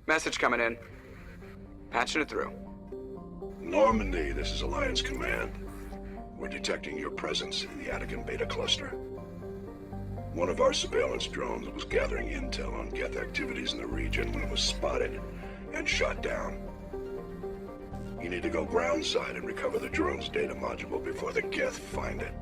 Message coming in. Patching it through. Normandy, this is Alliance Command. We're detecting your presence in the Attican Beta Cluster. One of our surveillance drones was gathering intel on Geth activities in the region when it was spotted and shot down. You need to go groundside and recover the drone's data module before the Geth find it.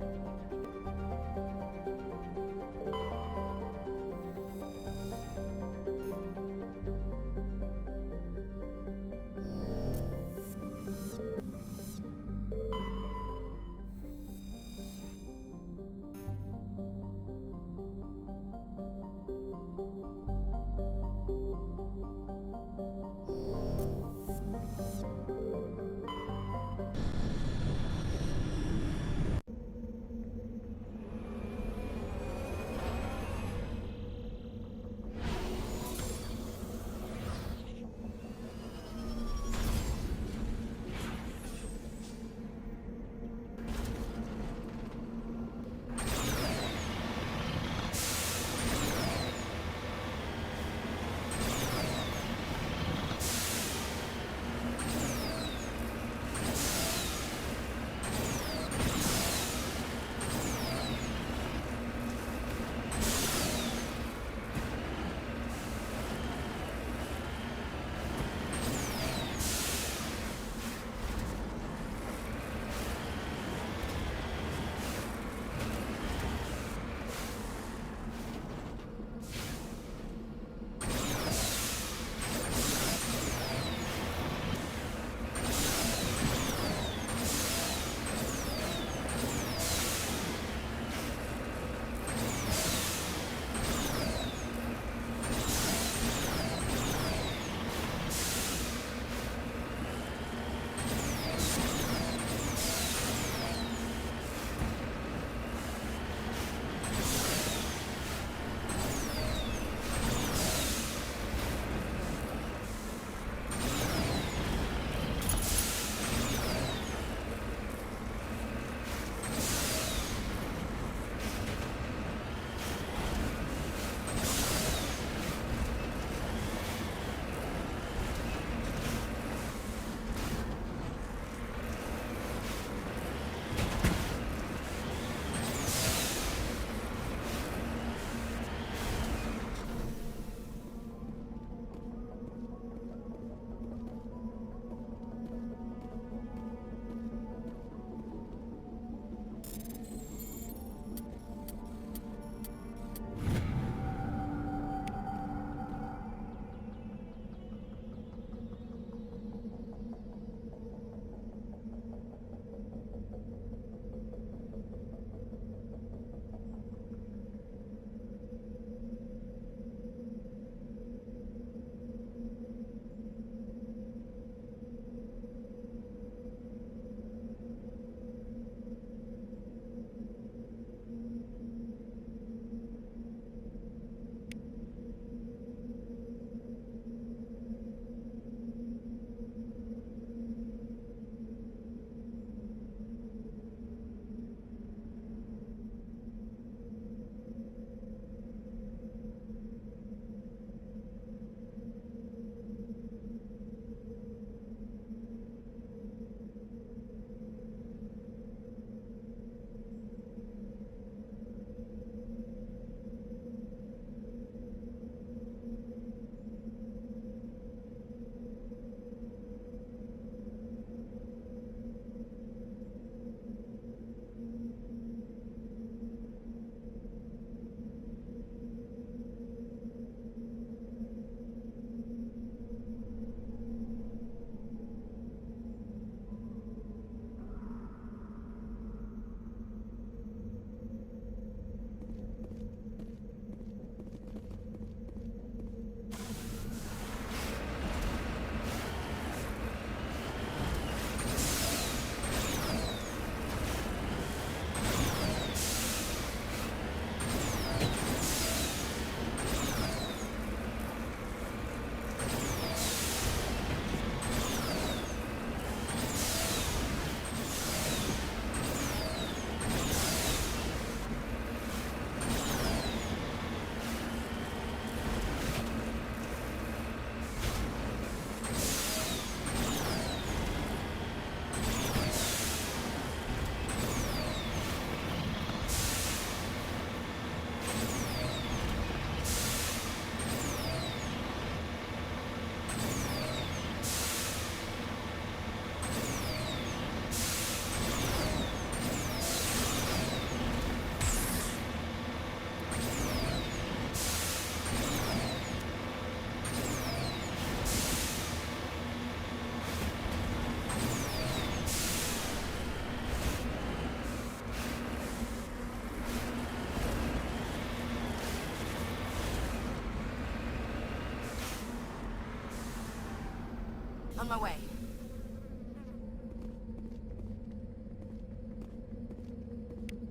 On my way.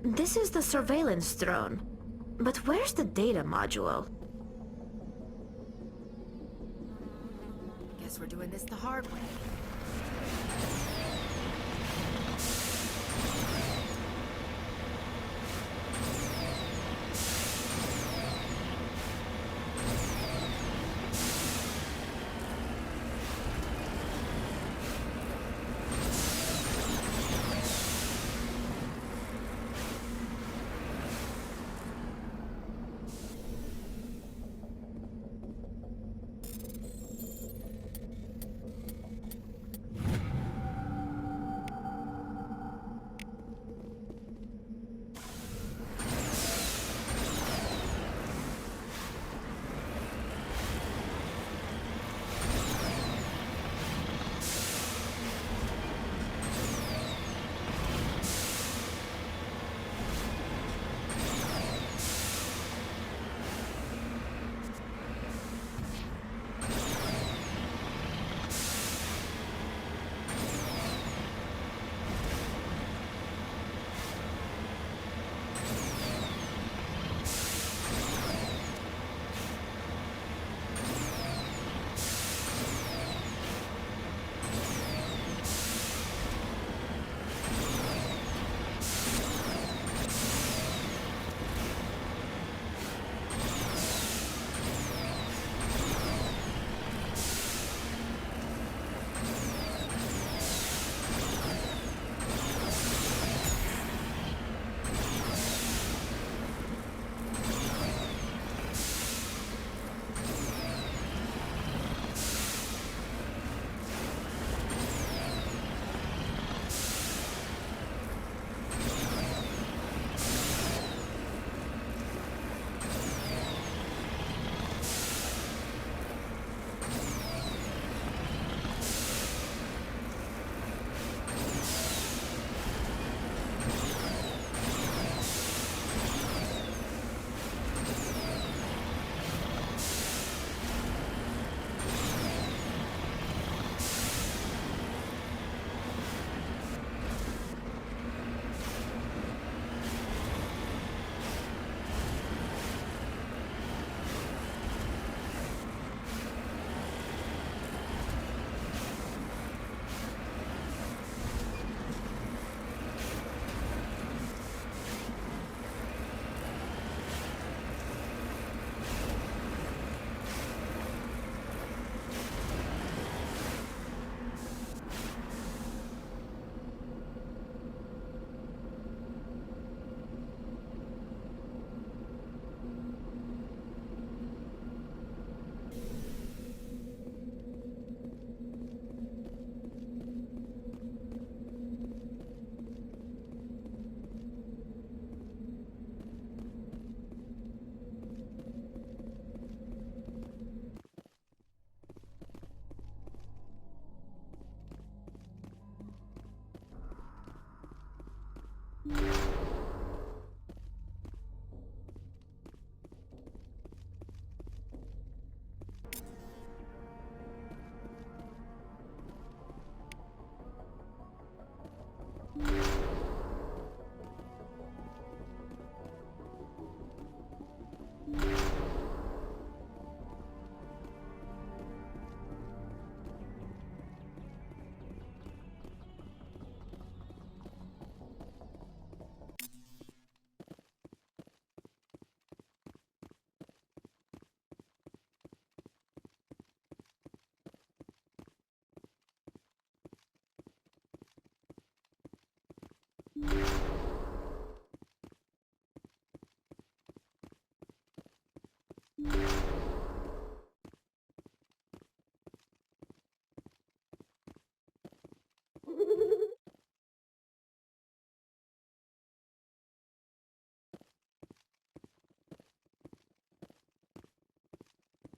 This is the surveillance drone. But where's the data module? Guess we're doing this the hard way.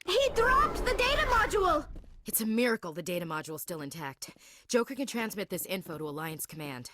He dropped the data module! It's a miracle the data module's still intact. Joker can transmit this info to Alliance Command.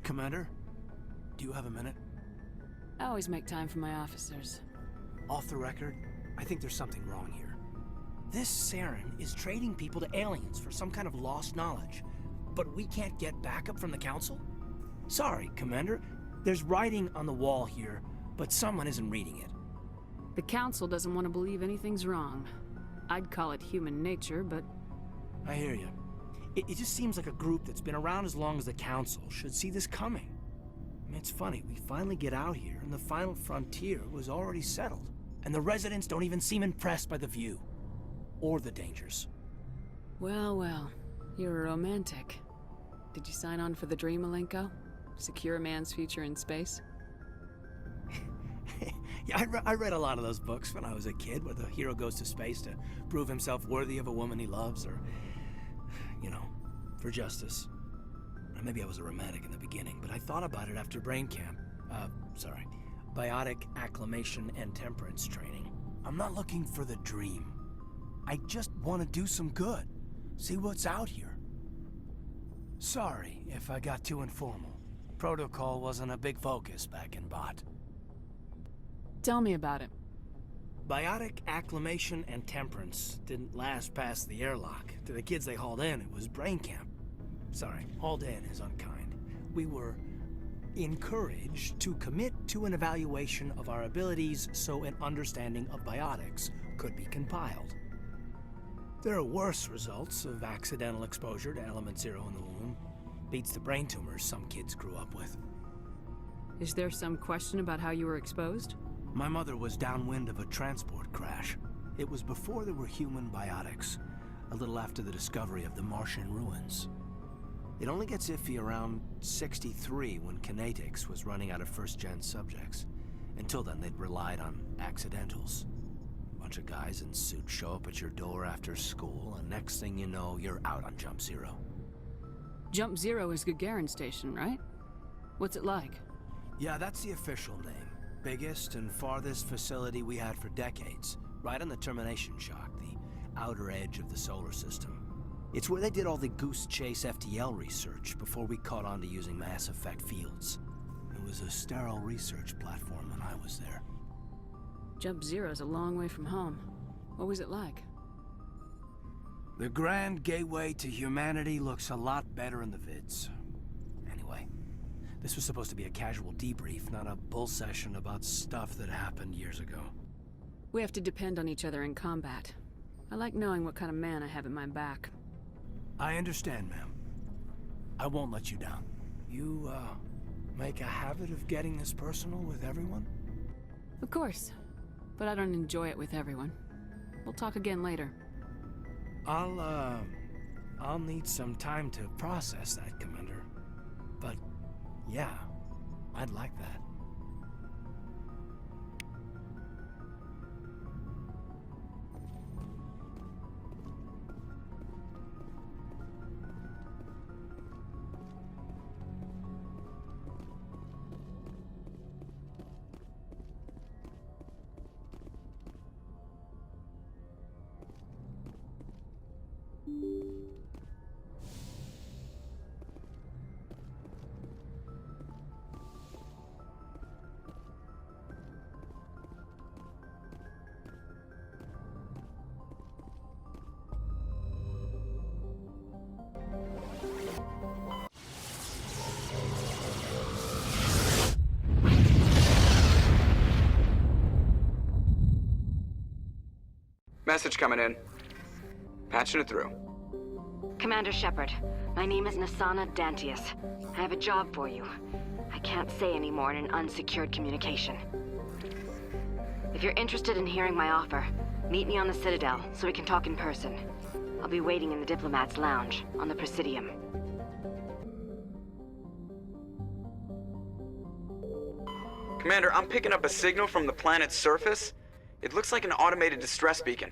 Commander, do you have a minute? I always make time for my officers. Off the record, I think there's something wrong here. This Saren is trading people to aliens for some kind of lost knowledge, but we can't get backup from the Council? Sorry, Commander. There's writing on the wall here, but someone isn't reading it. The Council doesn't want to believe anything's wrong. I'd call it human nature, but... I hear you. It just seems like a group that's been around as long as the Council should see this coming. I mean, it's funny, we finally get out here, and the final frontier was already settled. And the residents don't even seem impressed by the view. Or the dangers. Well, well. You're a romantic. Did you sign on for the dream, Malenko? Secure a man's future in space? Yeah, I read a lot of those books when I was a kid, where the hero goes to space to prove himself worthy of a woman he loves, or, you know, for justice. Or maybe I was a romantic in the beginning, but I thought about it after brain camp. Biotic acclimation and temperance training. I'm not looking for the dream. I just want to do some good. See what's out here. Sorry if I got too informal. Protocol wasn't a big focus back in Bot. Tell me about it. Biotic acclimation and temperance didn't last past the airlock. To the kids they hauled in, it was brain camp. Sorry, hauled in is unkind. We were encouraged to commit to an evaluation of our abilities so an understanding of biotics could be compiled. There are worse results of accidental exposure to Element Zero in the womb. Beats the brain tumors some kids grew up with. Is there some question about how you were exposed? My mother was downwind of a transport crash. It was before there were human biotics, a little after the discovery of the Martian ruins. It only gets iffy around 63 when Kinetics was running out of first-gen subjects. Until then, they'd relied on accidentals. A bunch of guys in suits show up at your door after school, and next thing you know, you're out on Jump Zero. Jump Zero is Gagarin Station, right? What's it like? Yeah, that's the official name. Biggest and farthest facility we had for decades. Right on the termination shock, the outer edge of the solar system. It's where they did all the Goose Chase FTL research before we caught on to using mass effect fields. It was a sterile research platform when I was there. Jump Zero's a long way from home. What was it like? The grand gateway to humanity looks a lot better in the vids. Anyway, this was supposed to be a casual debrief, not a bull session about stuff that happened years ago. We have to depend on each other in combat. I like knowing what kind of man I have at my back. I understand, ma'am. I won't let you down. You, make a habit of getting this personal with everyone? Of course. But I don't enjoy it with everyone. We'll talk again later. I'll need some time to process that, Commander. But, yeah, I'd like that. Message coming in. Patching it through. Commander Shepard, my name is Nassana Dantius. I have a job for you. I can't say any more in an unsecured communication. If you're interested in hearing my offer, meet me on the Citadel so we can talk in person. I'll be waiting in the Diplomat's Lounge on the Presidium. Commander, I'm picking up a signal from the planet's surface. It looks like an automated distress beacon.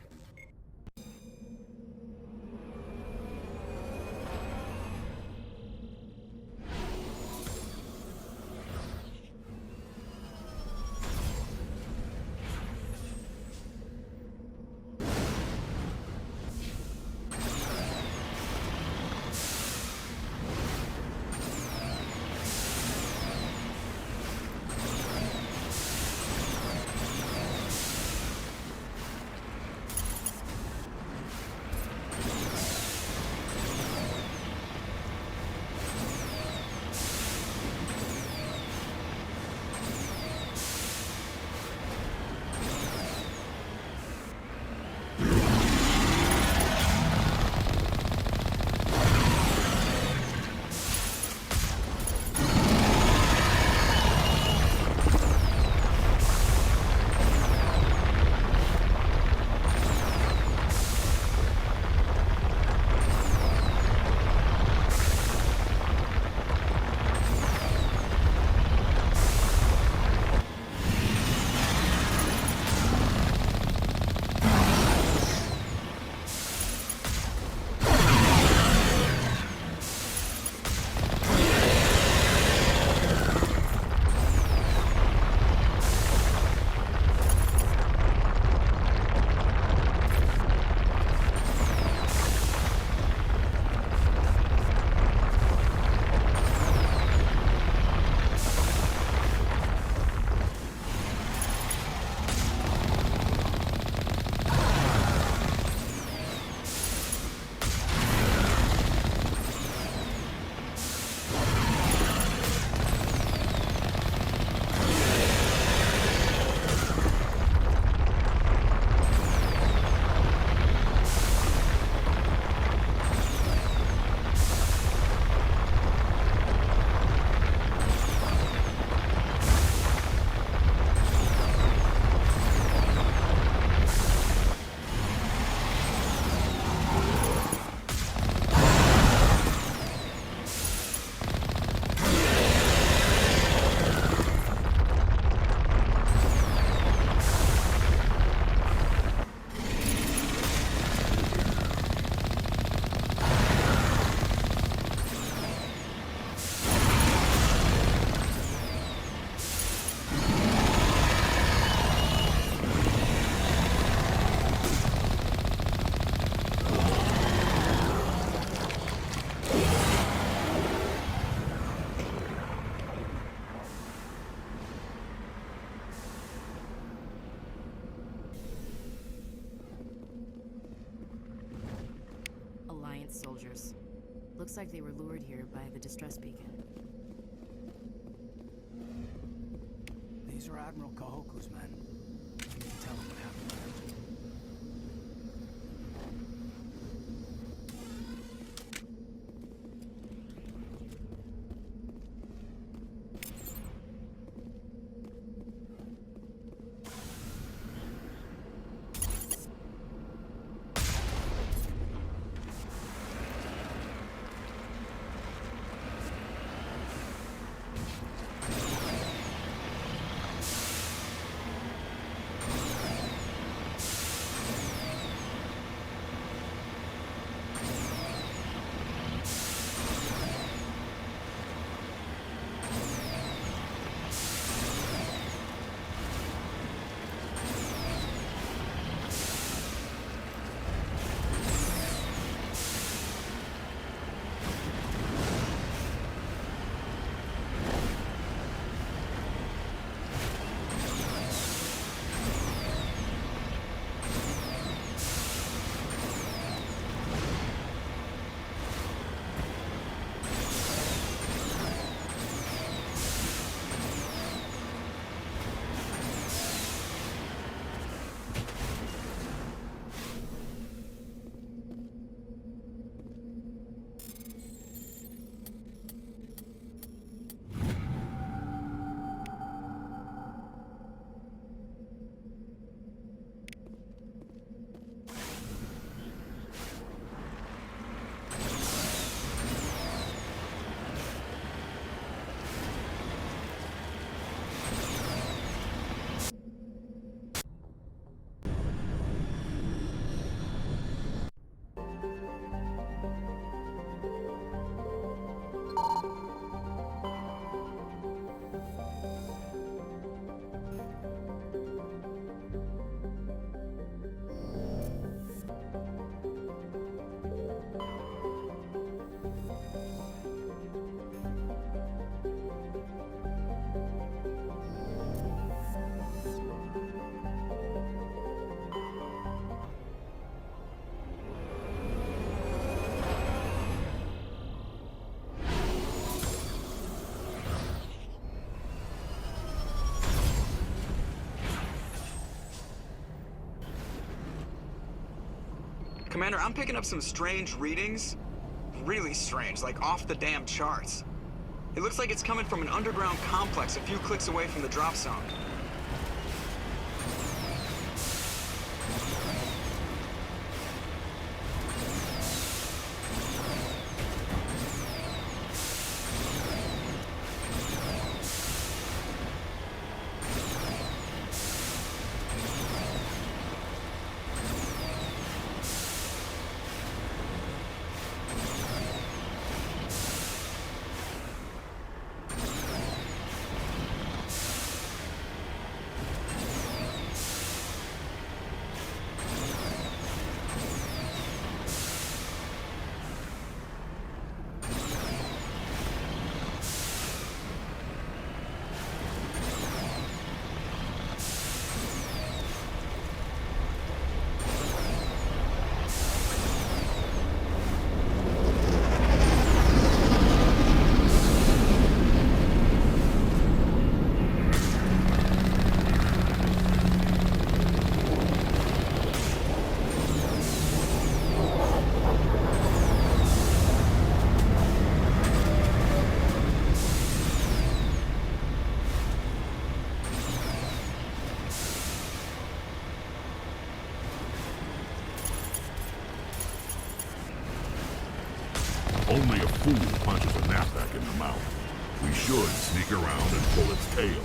Looks like they were lured here by the distress beacon. These are Admiral Kahoku's men. I need to tell them what happened there. Commander, I'm picking up some strange readings. Really strange, like off the damn charts. It looks like it's coming from an underground complex a few clicks away from the drop zone. Only a fool punches a knapsack in the mouth. We should sneak around and pull its tail.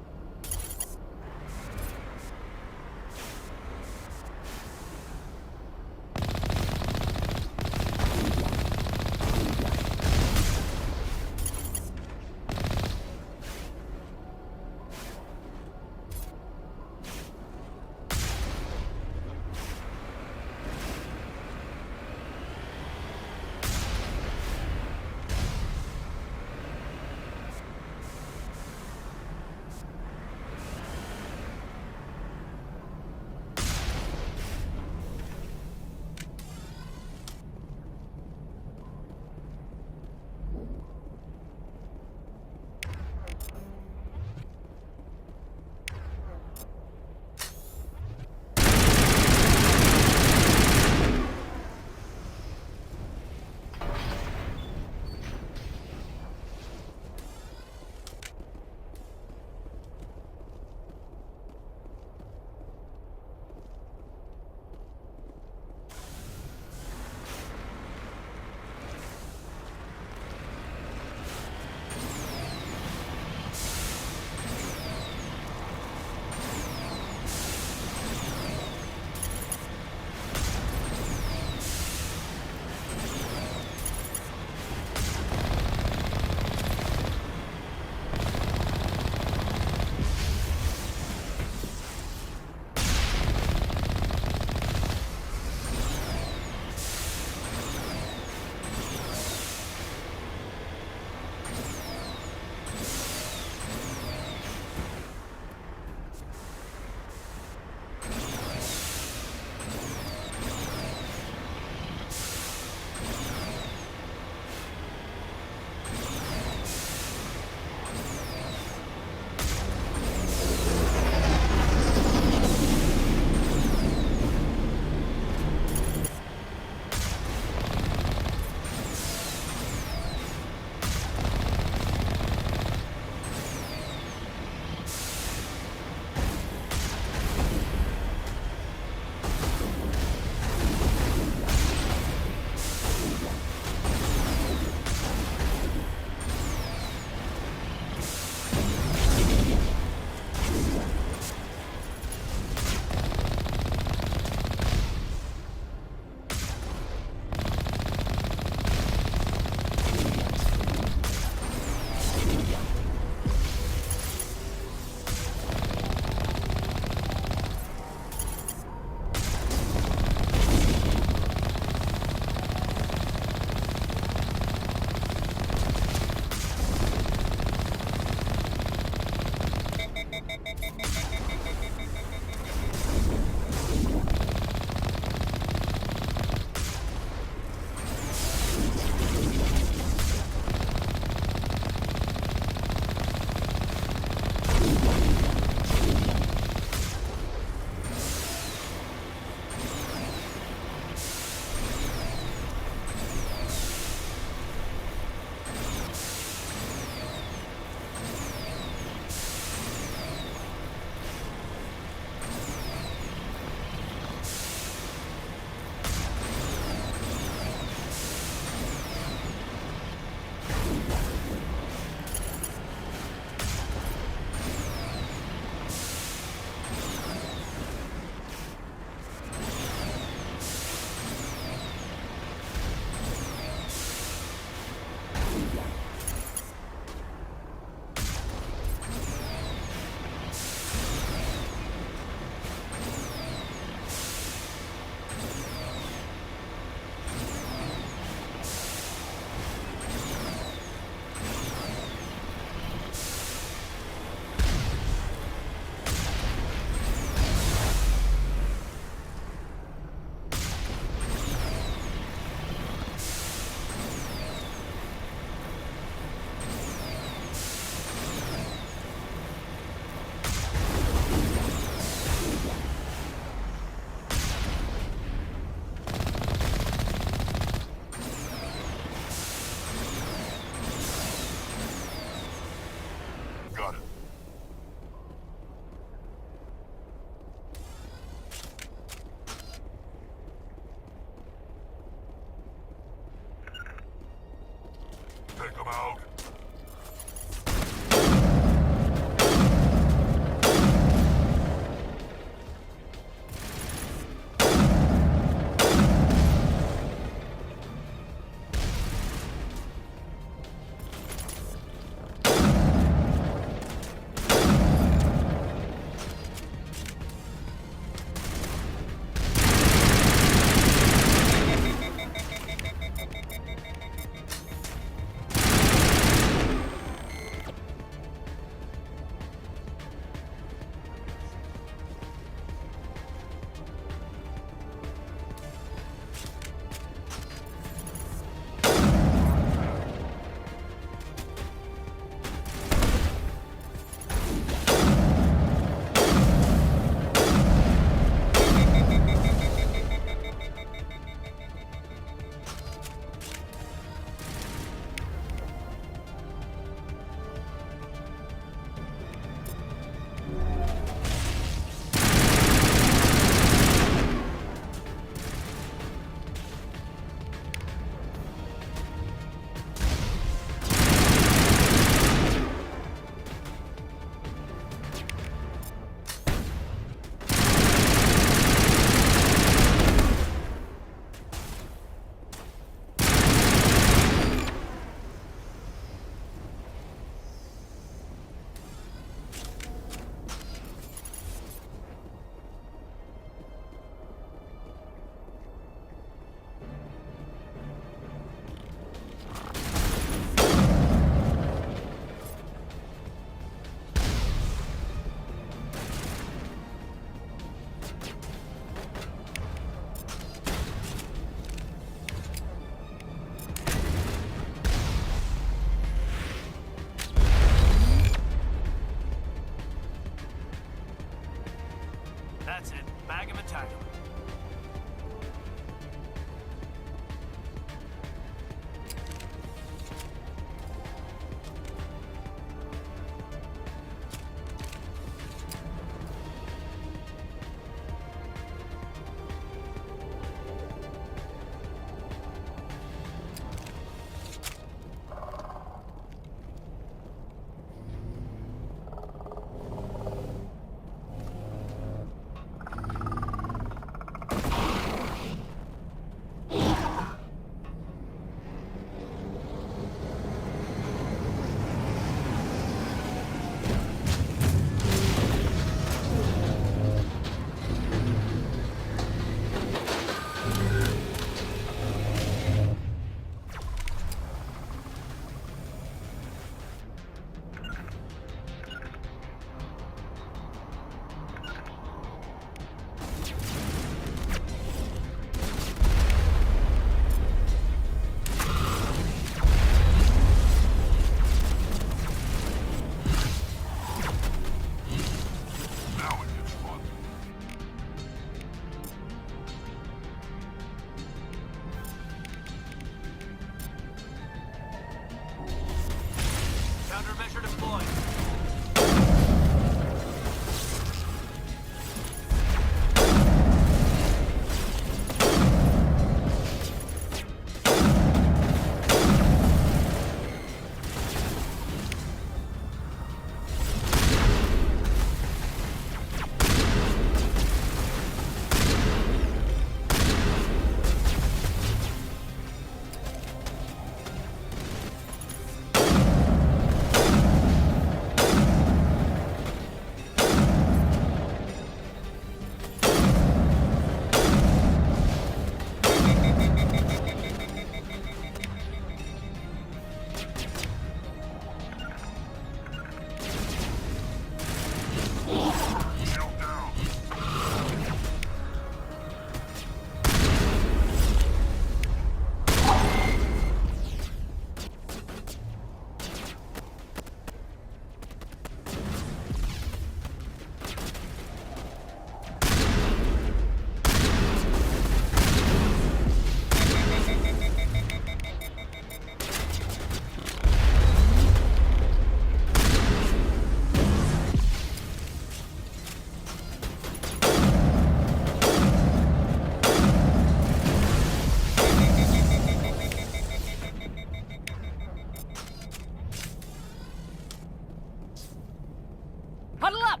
Huddle up!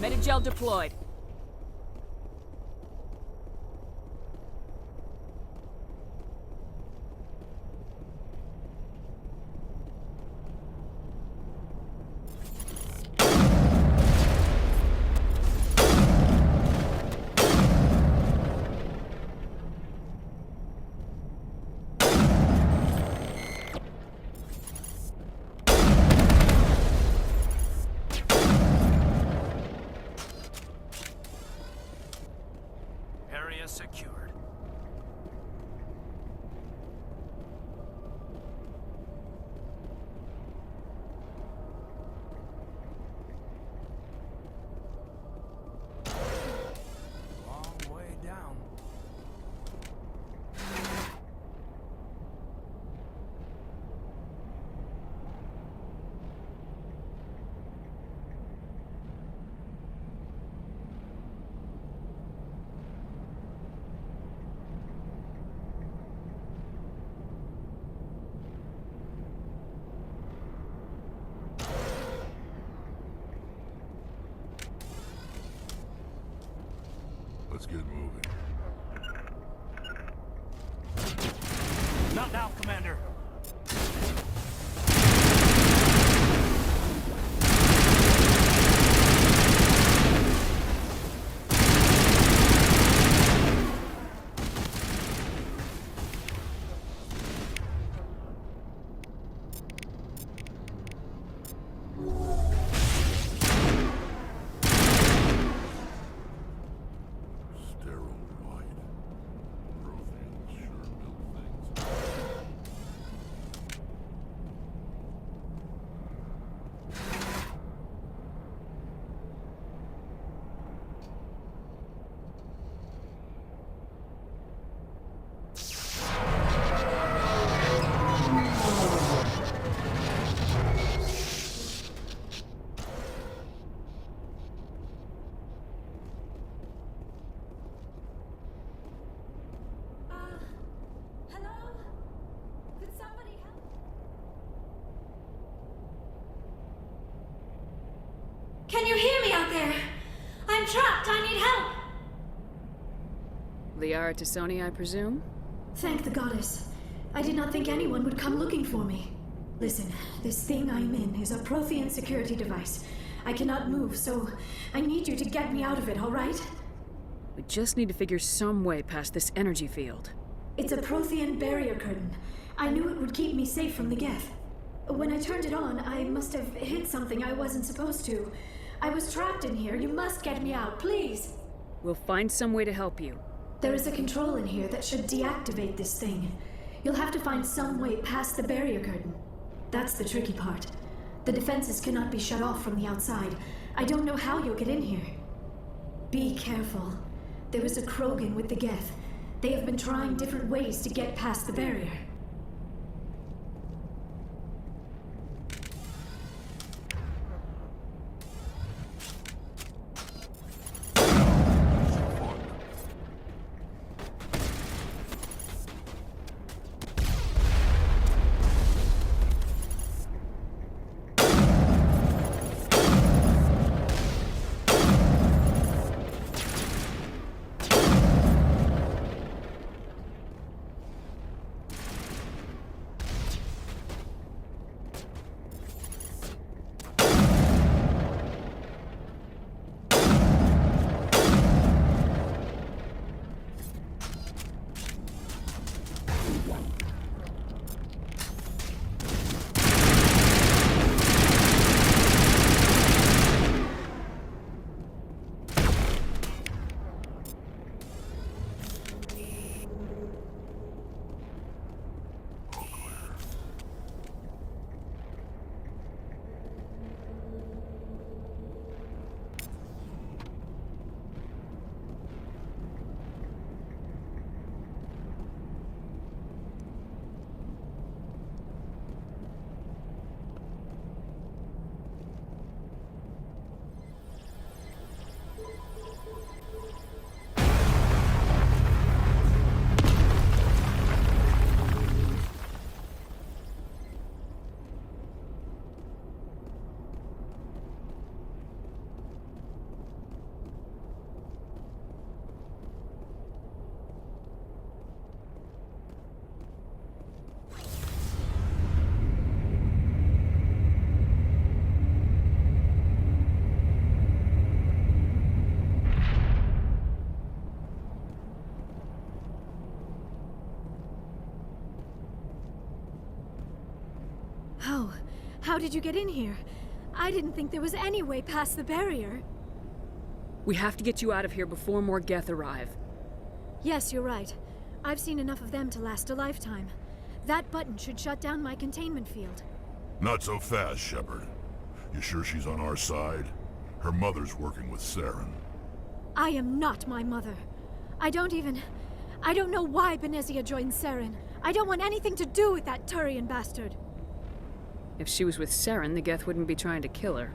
Medigel deployed. Area secured. Long way down. Let's get moving. Not now, Commander. Sterile white. Protheans sure build things. Hello? Could somebody help? Can you hear me out there? I'm trapped. I need help. Liara T'Soni, I presume? Thank the goddess. I did not think anyone would come looking for me. Listen, this thing I'm in is a Prothean security device. I cannot move, so I need you to get me out of it, all right? We just need to figure some way past this energy field. It's a Prothean barrier curtain. I knew it would keep me safe from the Geth. When I turned it on, I must have hit something I wasn't supposed to. I was trapped in here. You must get me out, please. We'll find some way to help you. There is a control in here that should deactivate this thing. You'll have to find some way past the barrier curtain. That's the tricky part. The defenses cannot be shut off from the outside. I don't know how you'll get in here. Be careful. There is a Krogan with the Geth. They have been trying different ways to get past the barrier. How did you get in here? I didn't think there was any way past the barrier. We have to get you out of here before more Geth arrive. Yes, you're right. I've seen enough of them to last a lifetime. That button should shut down my containment field. Not so fast, Shepard. You sure she's on our side? Her mother's working with Saren. I am not my mother. I don't know why Benezia joined Saren. I don't want anything to do with that Turian bastard. If she was with Saren, the Geth wouldn't be trying to kill her.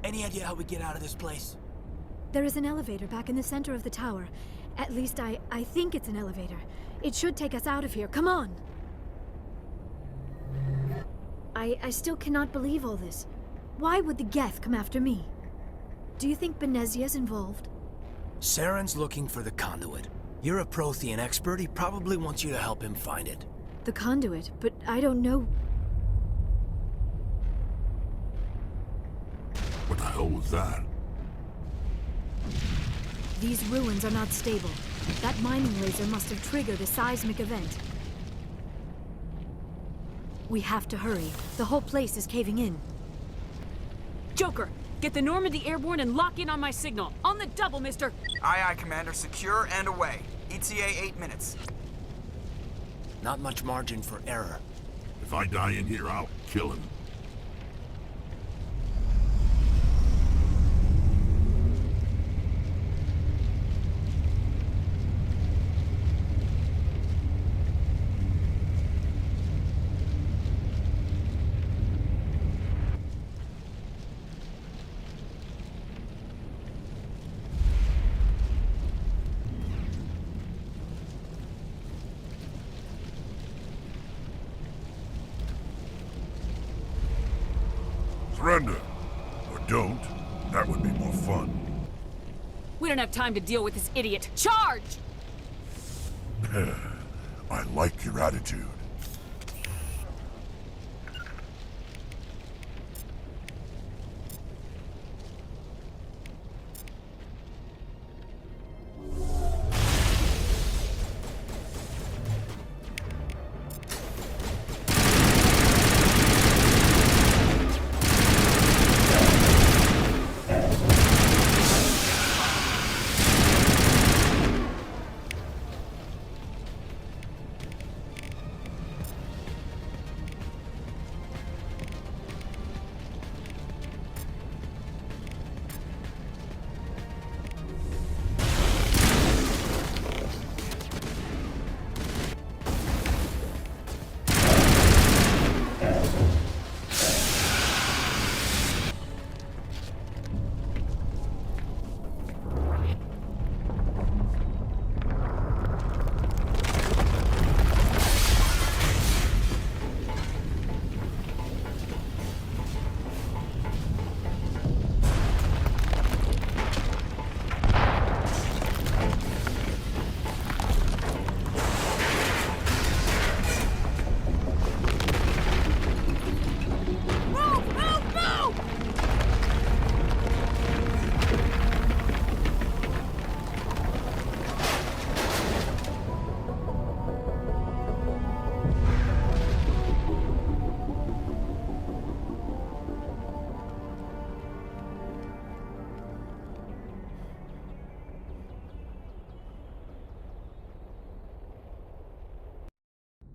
Any idea how we get out of this place? There is an elevator back in the center of the tower. At least I think it's an elevator. It should take us out of here. Come on! I still cannot believe all this. Why would the Geth come after me? Do you think Benezia's involved? Saren's looking for the conduit. You're a Prothean expert. He probably wants you to help him find it. The conduit, but I don't know. What the hell was that? These ruins are not stable. That mining laser must have triggered a seismic event. We have to hurry. The whole place is caving in. Joker, get the Normandy airborne and lock in on my signal. On the double, mister! Aye, aye, Commander. Secure and away. ETA 8 minutes. Not much margin for error. If I die in here, I'll kill him. Surrender. Or don't. That would be more fun. We don't have time to deal with this idiot. Charge! I like your attitude.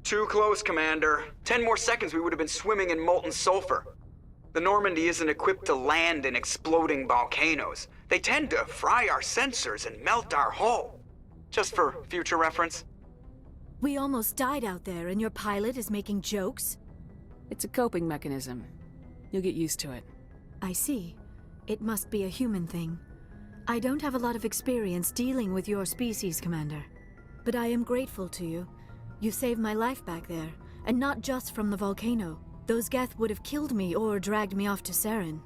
Too close, Commander. 10 more seconds we would have been swimming in molten sulfur. The Normandy isn't equipped to land in exploding volcanoes. They tend to fry our sensors and melt our hull. Just for future reference. We almost died out there, and your pilot is making jokes? It's a coping mechanism. You'll get used to it. I see. It must be a human thing. I don't have a lot of experience dealing with your species, Commander. But I am grateful to you. You saved my life back there, and not just from the volcano. Those Geth would have killed me or dragged me off to Saren.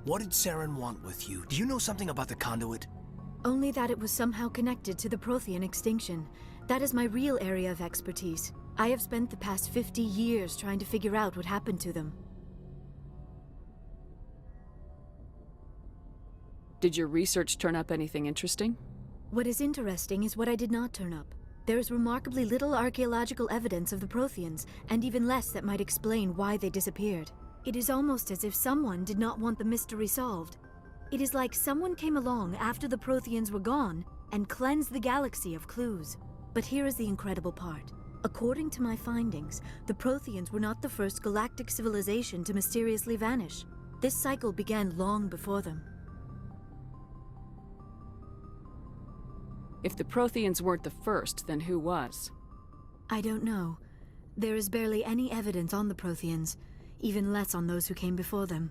What did Saren want with you? Do you know something about the conduit? Only that it was somehow connected to the Prothean extinction. That is my real area of expertise. I have spent the past 50 years trying to figure out what happened to them. Did your research turn up anything interesting? What is interesting is what I did not turn up. There is remarkably little archaeological evidence of the Protheans, and even less that might explain why they disappeared. It is almost as if someone did not want the mystery solved. It is like someone came along after the Protheans were gone and cleansed the galaxy of clues. But here is the incredible part. According to my findings, the Protheans were not the first galactic civilization to mysteriously vanish. This cycle began long before them. If the Protheans weren't the first, then who was? I don't know. There is barely any evidence on the Protheans, even less on those who came before them.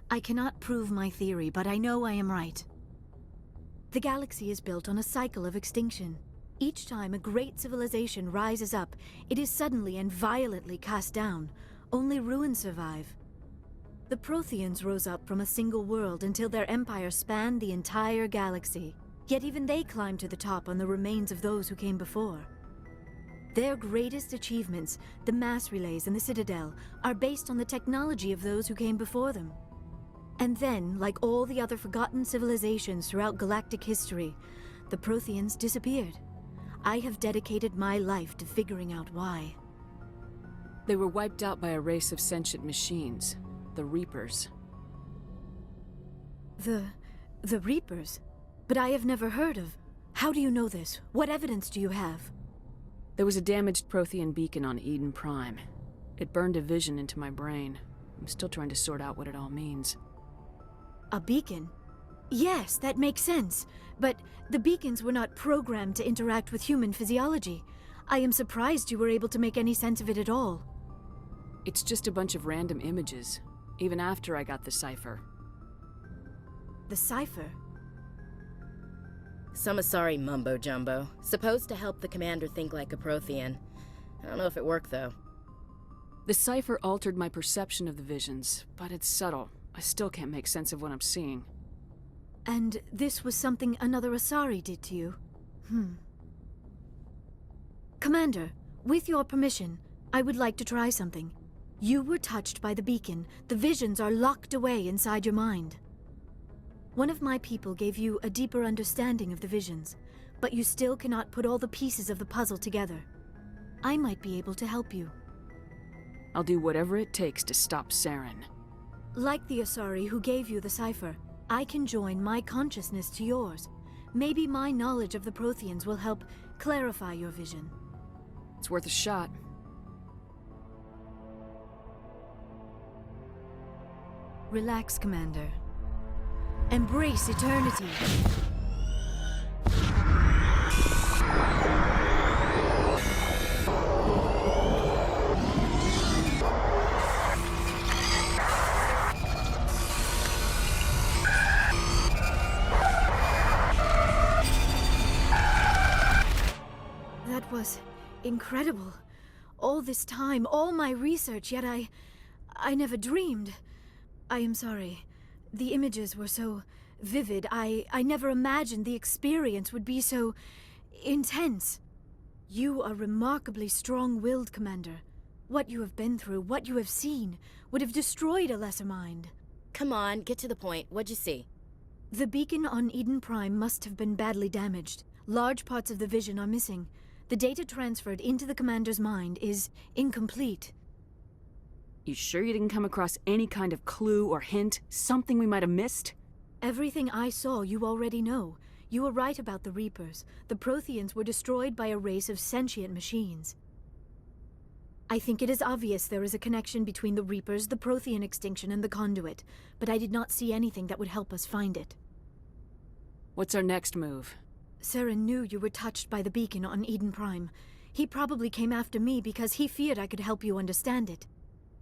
I cannot prove my theory, but I know I am right. The galaxy is built on a cycle of extinction. Each time a great civilization rises up, it is suddenly and violently cast down. Only ruins survive. The Protheans rose up from a single world until their empire spanned the entire galaxy. Yet even they climbed to the top on the remains of those who came before. Their greatest achievements, the mass relays and the Citadel, are based on the technology of those who came before them. And then, like all the other forgotten civilizations throughout galactic history, the Protheans disappeared. I have dedicated my life to figuring out why. They were wiped out by a race of sentient machines, the Reapers. The Reapers? But I have never heard of. How do you know this? What evidence do you have? There was a damaged Prothean beacon on Eden Prime. It burned a vision into my brain. I'm still trying to sort out what it all means. A beacon? Yes, that makes sense. But the beacons were not programmed to interact with human physiology. I am surprised you were able to make any sense of it at all. It's just a bunch of random images, even after I got the cipher. The cipher? Some Asari mumbo-jumbo, supposed to help the commander think like a Prothean. I don't know if it worked, though. The cipher altered my perception of the visions, but it's subtle. I still can't make sense of what I'm seeing. And this was something another Asari did to you? Commander, with your permission, I would like to try something. You were touched by the beacon. The visions are locked away inside your mind. One of my people gave you a deeper understanding of the visions, but you still cannot put all the pieces of the puzzle together. I might be able to help you. I'll do whatever it takes to stop Saren. Like the Asari who gave you the cipher, I can join my consciousness to yours. Maybe my knowledge of the Protheans will help clarify your vision. It's worth a shot. Relax, Commander. Embrace eternity. That was incredible. All this time, all my research, yet I never dreamed. I am sorry. The images were so vivid. I never imagined the experience would be so intense. You are remarkably strong-willed, Commander. What you have been through, what you have seen, would have destroyed a lesser mind. Come on, get to the point. What'd you see? The beacon on Eden Prime must have been badly damaged. Large parts of the vision are missing. The data transferred into the Commander's mind is incomplete. You sure you didn't come across any kind of clue or hint? Something we might have missed? Everything I saw you already know. You were right about the Reapers. The Protheans were destroyed by a race of sentient machines. I think it is obvious there is a connection between the Reapers, the Prothean extinction, and the Conduit, but I did not see anything that would help us find it. What's our next move? Saren knew you were touched by the beacon on Eden Prime. He probably came after me because he feared I could help you understand it.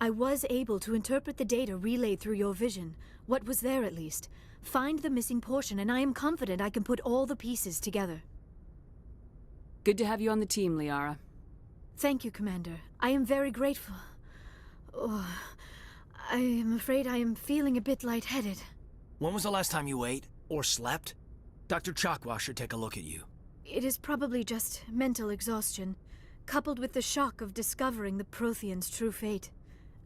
I was able to interpret the data relayed through your vision, what was there at least, find the missing portion, and I am confident I can put all the pieces together. Good to have you on the team, Liara. Thank you, Commander. I am very grateful. Oh, I am afraid I am feeling a bit lightheaded. When was the last time you ate? Or slept? Dr. Chakwa should take a look at you. It is probably just mental exhaustion, coupled with the shock of discovering the Protheans' true fate.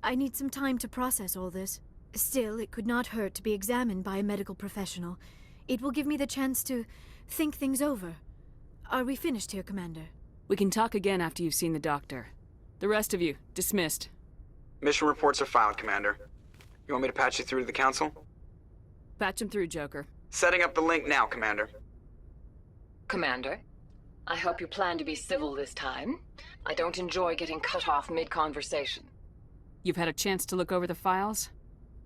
I need some time to process all this. Still, it could not hurt to be examined by a medical professional. It will give me the chance to think things over. Are we finished here, Commander? We can talk again after you've seen the doctor. The rest of you, dismissed. Mission reports are filed, Commander. You want me to patch you through to the Council? Patch him through, Joker. Setting up the link now, Commander. Commander, I hope you plan to be civil this time. I don't enjoy getting cut off mid-conversation. You've had a chance to look over the files?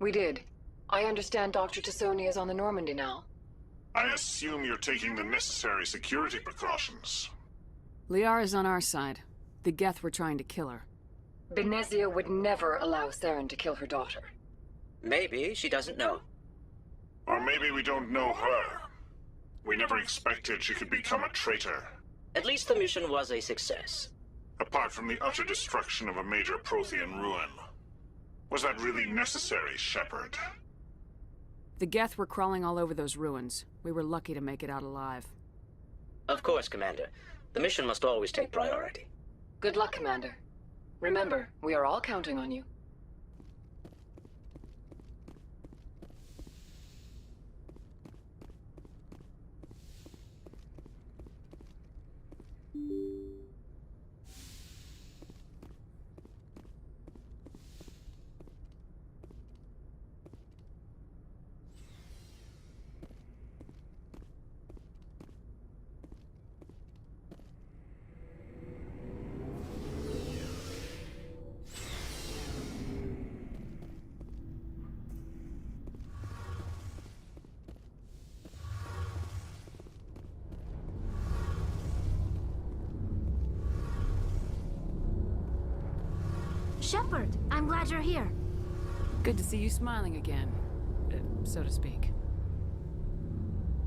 We did. I understand Dr. Tassoni is on the Normandy now. I assume you're taking the necessary security precautions. Liara's on our side. The Geth were trying to kill her. Benezia would never allow Saren to kill her daughter. Maybe she doesn't know. Or maybe we don't know her. We never expected she could become a traitor. At least the mission was a success. Apart from the utter destruction of a major Prothean ruin. Was that really necessary, Shepard? The Geth were crawling all over those ruins. We were lucky to make it out alive. Of course, Commander. The mission must always take priority. Good luck, Commander. Remember, we are all counting on you. Shepard, I'm glad you're here. Good to see you smiling again, so to speak.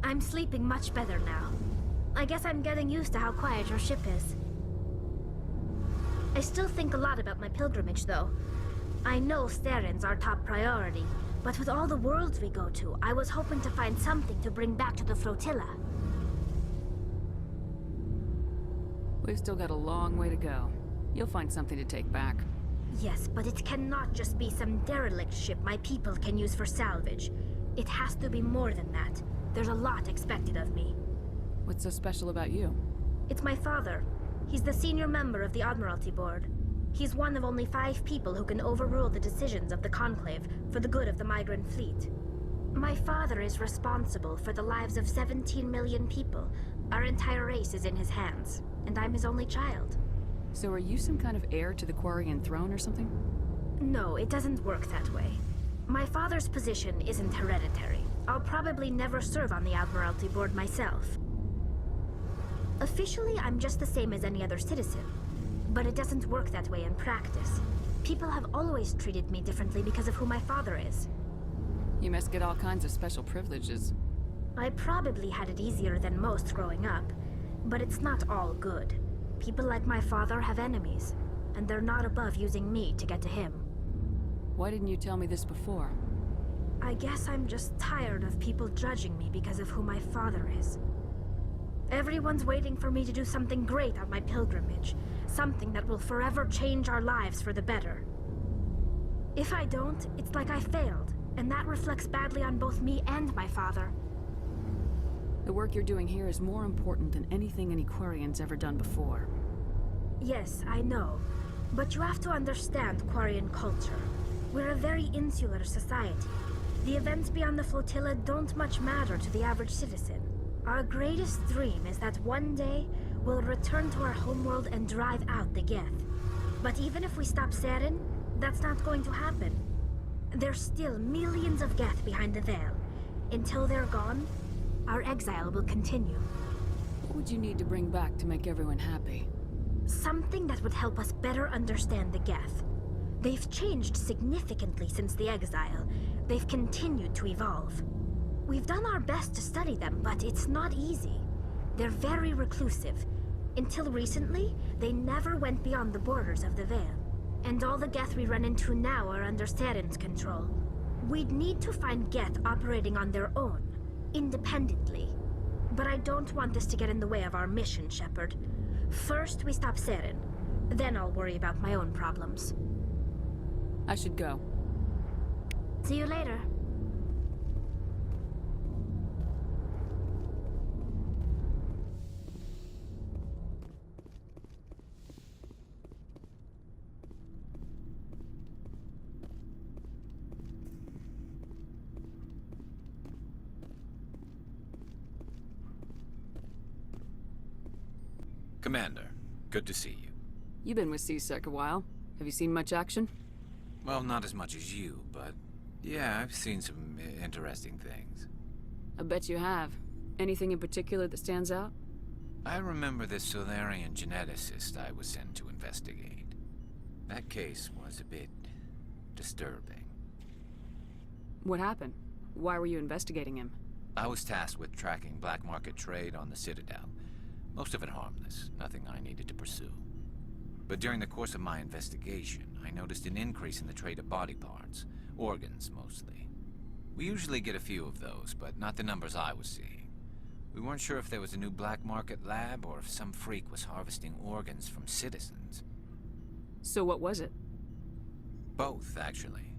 I'm sleeping much better now. I guess I'm getting used to how quiet your ship is. I still think a lot about my pilgrimage, though. I know Saren's our top priority, but with all the worlds we go to, I was hoping to find something to bring back to the flotilla. We've still got a long way to go. You'll find something to take back. Yes, but it cannot just be some derelict ship my people can use for salvage. It has to be more than that. There's a lot expected of me. What's so special about you? It's my father. He's the senior member of the Admiralty Board. He's one of only 5 people who can overrule the decisions of the Conclave for the good of the migrant fleet. My father is responsible for the lives of 17 million people. Our entire race is in his hands, and I'm his only child. So are you some kind of heir to the Quarian throne or something? No, it doesn't work that way. My father's position isn't hereditary. I'll probably never serve on the Admiralty Board myself. Officially, I'm just the same as any other citizen. But it doesn't work that way in practice. People have always treated me differently because of who my father is. You must get all kinds of special privileges. I probably had it easier than most growing up, but it's not all good. People like my father have enemies, and they're not above using me to get to him. Why didn't you tell me this before? I guess I'm just tired of people judging me because of who my father is. Everyone's waiting for me to do something great on my pilgrimage, something that will forever change our lives for the better. If I don't, it's like I failed, and that reflects badly on both me and my father. The work you're doing here is more important than anything any Quarian's ever done before. Yes, I know. But you have to understand Quarian culture. We're a very insular society. The events beyond the flotilla don't much matter to the average citizen. Our greatest dream is that one day we'll return to our homeworld and drive out the Geth. But even if we stop Saren, that's not going to happen. There's still millions of Geth behind the Veil. Until they're gone, our exile will continue. What would you need to bring back to make everyone happy? Something that would help us better understand the Geth. They've changed significantly since the exile. They've continued to evolve. We've done our best to study them, but it's not easy. They're very reclusive. Until recently, they never went beyond the borders of the Veil. And all the Geth we run into now are under Saren's control. We'd need to find Geth operating on their own, independently. But I don't want this to get in the way of our mission, Shepard. First, we stop Saren. Then I'll worry about my own problems. I should go. See you later. Commander, good to see you. You've been with C-Sec a while. Have you seen much action? Well, not as much as you, but yeah, I've seen some interesting things. I bet you have. Anything in particular that stands out? I remember this Solarian geneticist I was sent to investigate. That case was a bit disturbing. What happened? Why were you investigating him? I was tasked with tracking black market trade on the Citadel. Most of it harmless, nothing I needed to pursue. But during the course of my investigation, I noticed an increase in the trade of body parts, organs mostly. We usually get a few of those, but not the numbers I was seeing. We weren't sure if there was a new black market lab or if some freak was harvesting organs from citizens. So what was it? Both, actually.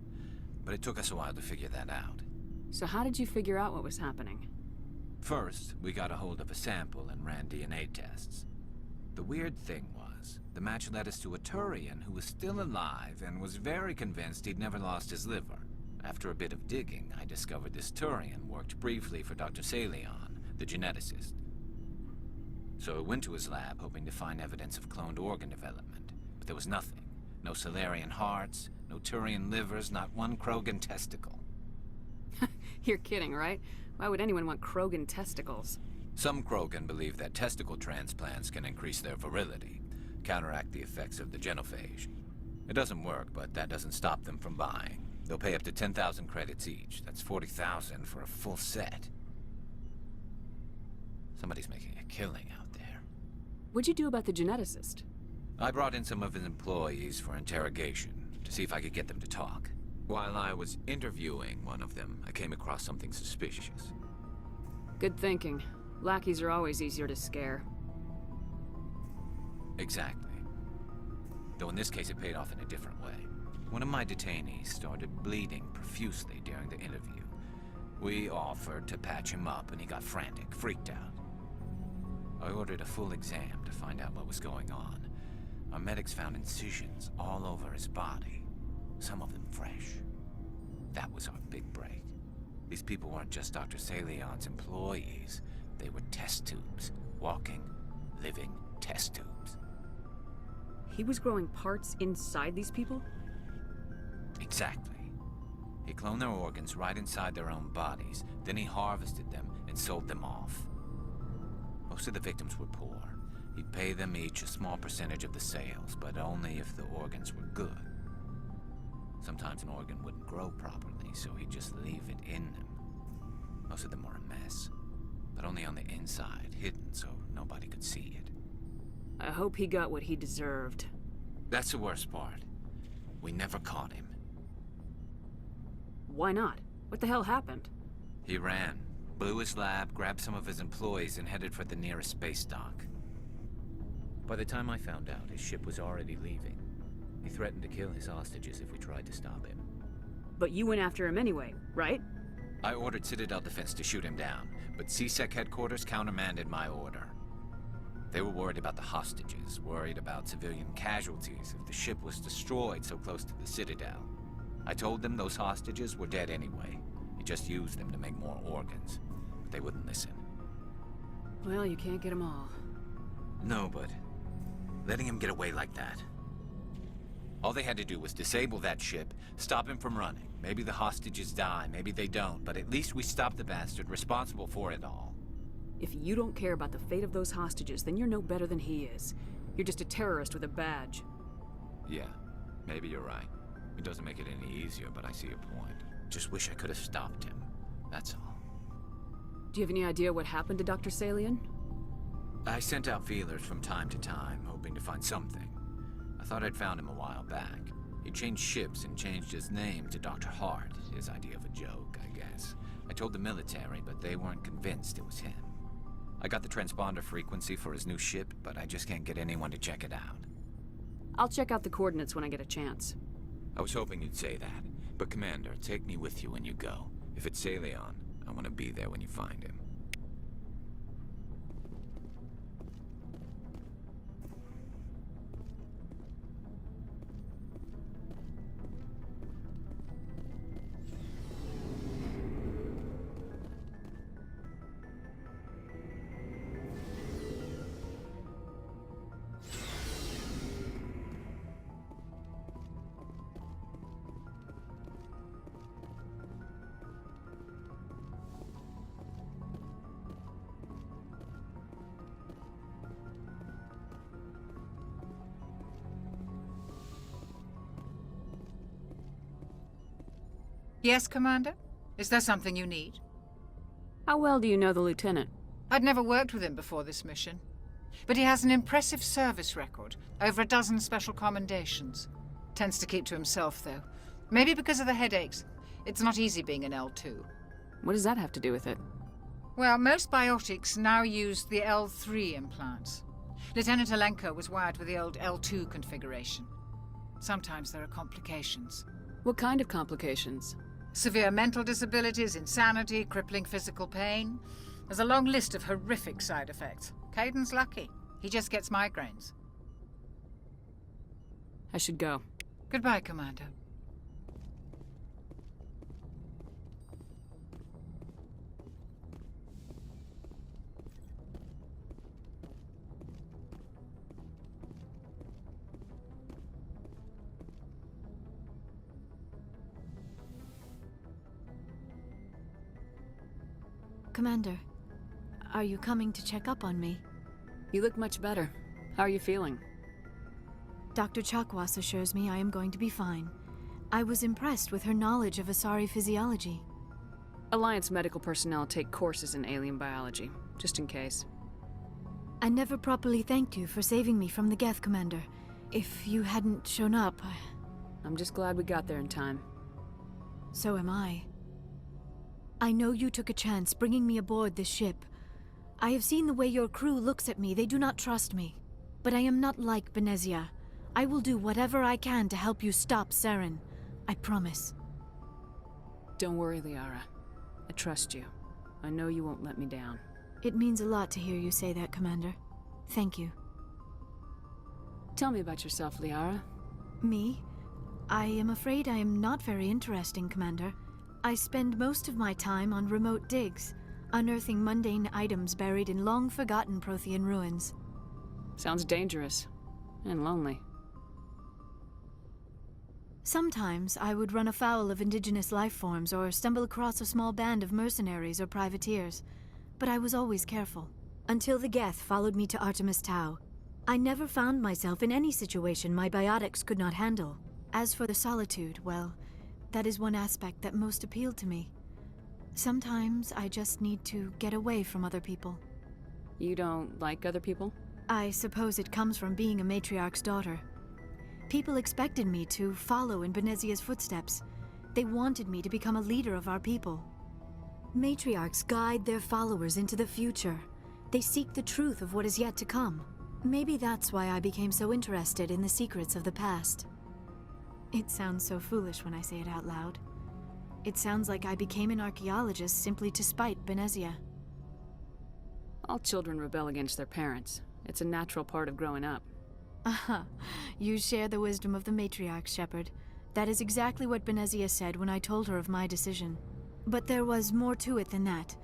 But it took us a while to figure that out. So how did you figure out what was happening? First, we got a hold of a sample and ran DNA tests. The weird thing was, the match led us to a Turian who was still alive and was very convinced he'd never lost his liver. After a bit of digging, I discovered this Turian worked briefly for Dr. Salion, the geneticist. So I went to his lab hoping to find evidence of cloned organ development, but there was nothing. No Solarian hearts, no Turian livers, not one Krogan testicle. You're kidding, right? Why would anyone want Krogan testicles? Some Krogan believe that testicle transplants can increase their virility, counteract the effects of the genophage. It doesn't work, but that doesn't stop them from buying. They'll pay up to 10,000 credits each. That's 40,000 for a full set. Somebody's making a killing out there. What'd you do about the geneticist? I brought in some of his employees for interrogation, to see if I could get them to talk. While I was interviewing one of them, I came across something suspicious. Good thinking. Lackeys are always easier to scare. Exactly. Though in this case it paid off in a different way. One of my detainees started bleeding profusely during the interview. We offered to patch him up and he got frantic, freaked out. I ordered a full exam to find out what was going on. Our medics found incisions all over his body, some of them fresh. That was our big break. These people weren't just Dr. Salion's employees. They were test tubes. Walking, living test tubes. He was growing parts inside these people? Exactly. He cloned their organs right inside their own bodies, then he harvested them and sold them off. Most of the victims were poor. He'd pay them each a small percentage of the sales, but only if the organs were good. Sometimes an organ wouldn't grow properly, so he'd just leave it in them. Most of them were a mess, but only on the inside, hidden so nobody could see it. I hope he got what he deserved. That's the worst part. We never caught him. Why not? What the hell happened? He ran, blew his lab, grabbed some of his employees, and headed for the nearest space dock. By the time I found out, his ship was already leaving. He threatened to kill his hostages if we tried to stop him. But you went after him anyway, right? I ordered Citadel Defense to shoot him down, but C-Sec headquarters countermanded my order. They were worried about the hostages, worried about civilian casualties if the ship was destroyed so close to the Citadel. I told them those hostages were dead anyway. He just used them to make more organs. But they wouldn't listen. Well, you can't get them all. No, but letting him get away like that. All they had to do was disable that ship, stop him from running. Maybe the hostages die, maybe they don't, but at least we stopped the bastard responsible for it all. If you don't care about the fate of those hostages, then you're no better than he is. You're just a terrorist with a badge. Yeah, maybe you're right. It doesn't make it any easier, but I see your point. Just wish I could have stopped him. That's all. Do you have any idea what happened to Dr. Salion? I sent out feelers from time to time, hoping to find something. I thought I'd found him a while back. He changed ships and changed his name to Dr. Hart, his idea of a joke, I guess. I told the military, but they weren't convinced it was him. I got the transponder frequency for his new ship, but I just can't get anyone to check it out. I'll check out the coordinates when I get a chance. I was hoping you'd say that. But Commander, take me with you when you go. If it's Salion, I want to be there when you find him. Yes, Commander? Is there something you need? How well do you know the Lieutenant? I'd never worked with him before this mission. But he has an impressive service record, over a dozen special commendations. Tends to keep to himself, though. Maybe because of the headaches. It's not easy being an L2. What does that have to do with it? Well, most biotics now use the L3 implants. Lieutenant Alenko was wired with the old L2 configuration. Sometimes there are complications. What kind of complications? Severe mental disabilities, insanity, crippling physical pain. There's a long list of horrific side effects. Kaiden's lucky. He just gets migraines. I should go. Goodbye, Commander. Commander, are you coming to check up on me? You look much better. How are you feeling? Dr. Chakwas assures me I am going to be fine. I was impressed with her knowledge of Asari physiology. Alliance medical personnel take courses in alien biology, just in case. I never properly thanked you for saving me from the Geth, Commander. If you hadn't shown up, I'm just glad we got there in time. So am I. I know you took a chance bringing me aboard this ship. I have seen the way your crew looks at me. They do not trust me. But I am not like Benezia. I will do whatever I can to help you stop Saren. I promise. Don't worry, Liara. I trust you. I know you won't let me down. It means a lot to hear you say that, Commander. Thank you. Tell me about yourself, Liara. Me? I am afraid I am not very interesting, Commander. I spend most of my time on remote digs, unearthing mundane items buried in long-forgotten Prothean ruins. Sounds dangerous. And lonely. Sometimes I would run afoul of indigenous life forms or stumble across a small band of mercenaries or privateers. But I was always careful. Until the Geth followed me to Artemis Tau. I never found myself in any situation my biotics could not handle. As for the solitude, well, that is one aspect that most appealed to me. Sometimes I just need to get away from other people. You don't like other people? I suppose it comes from being a matriarch's daughter. People expected me to follow in Benezia's footsteps. They wanted me to become a leader of our people. Matriarchs guide their followers into the future. They seek the truth of what is yet to come. Maybe that's why I became so interested in the secrets of the past. It sounds so foolish when I say it out loud. It sounds like I became an archaeologist simply to spite Benezia. All children rebel against their parents. It's a natural part of growing up. Aha, you share the wisdom of the matriarch, Shepard. That is exactly what Benezia said when I told her of my decision. But there was more to it than that.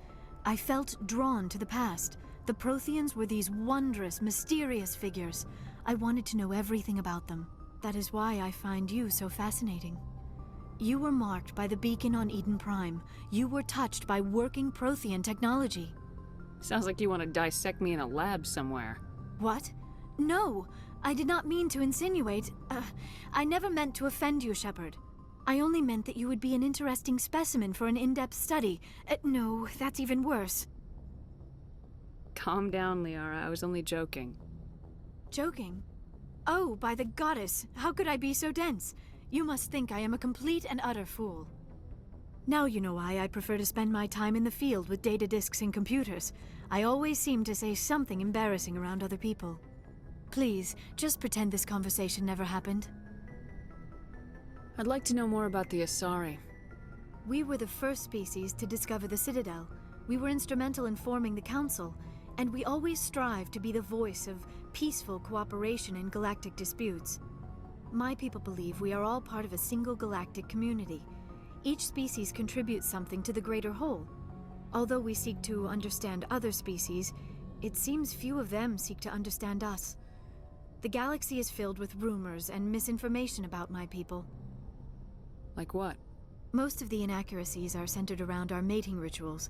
I felt drawn to the past. The Protheans were these wondrous, mysterious figures. I wanted to know everything about them. That is why I find you so fascinating. You were marked by the beacon on Eden Prime. You were touched by working Prothean technology. Sounds like you want to dissect me in a lab somewhere. What? No! I did not mean to insinuate. I never meant to offend you, Shepard. I only meant that you would be an interesting specimen for an in-depth study. No, that's even worse. Calm down, Liara. I was only joking. Joking? Oh, by the goddess, how could I be so dense? You must think I am a complete and utter fool. Now you know why I prefer to spend my time in the field with data disks and computers. I always seem to say something embarrassing around other people. Please, just pretend this conversation never happened. I'd like to know more about the Asari. We were the first species to discover the Citadel. We were instrumental in forming the Council, and we always strive to be the voice of peaceful cooperation in galactic disputes. My people believe we are all part of a single galactic community. Each species contributes something to the greater whole. Although we seek to understand other species, it seems few of them seek to understand us. The galaxy is filled with rumors and misinformation about my people. Like what? Most of the inaccuracies are centered around our mating rituals.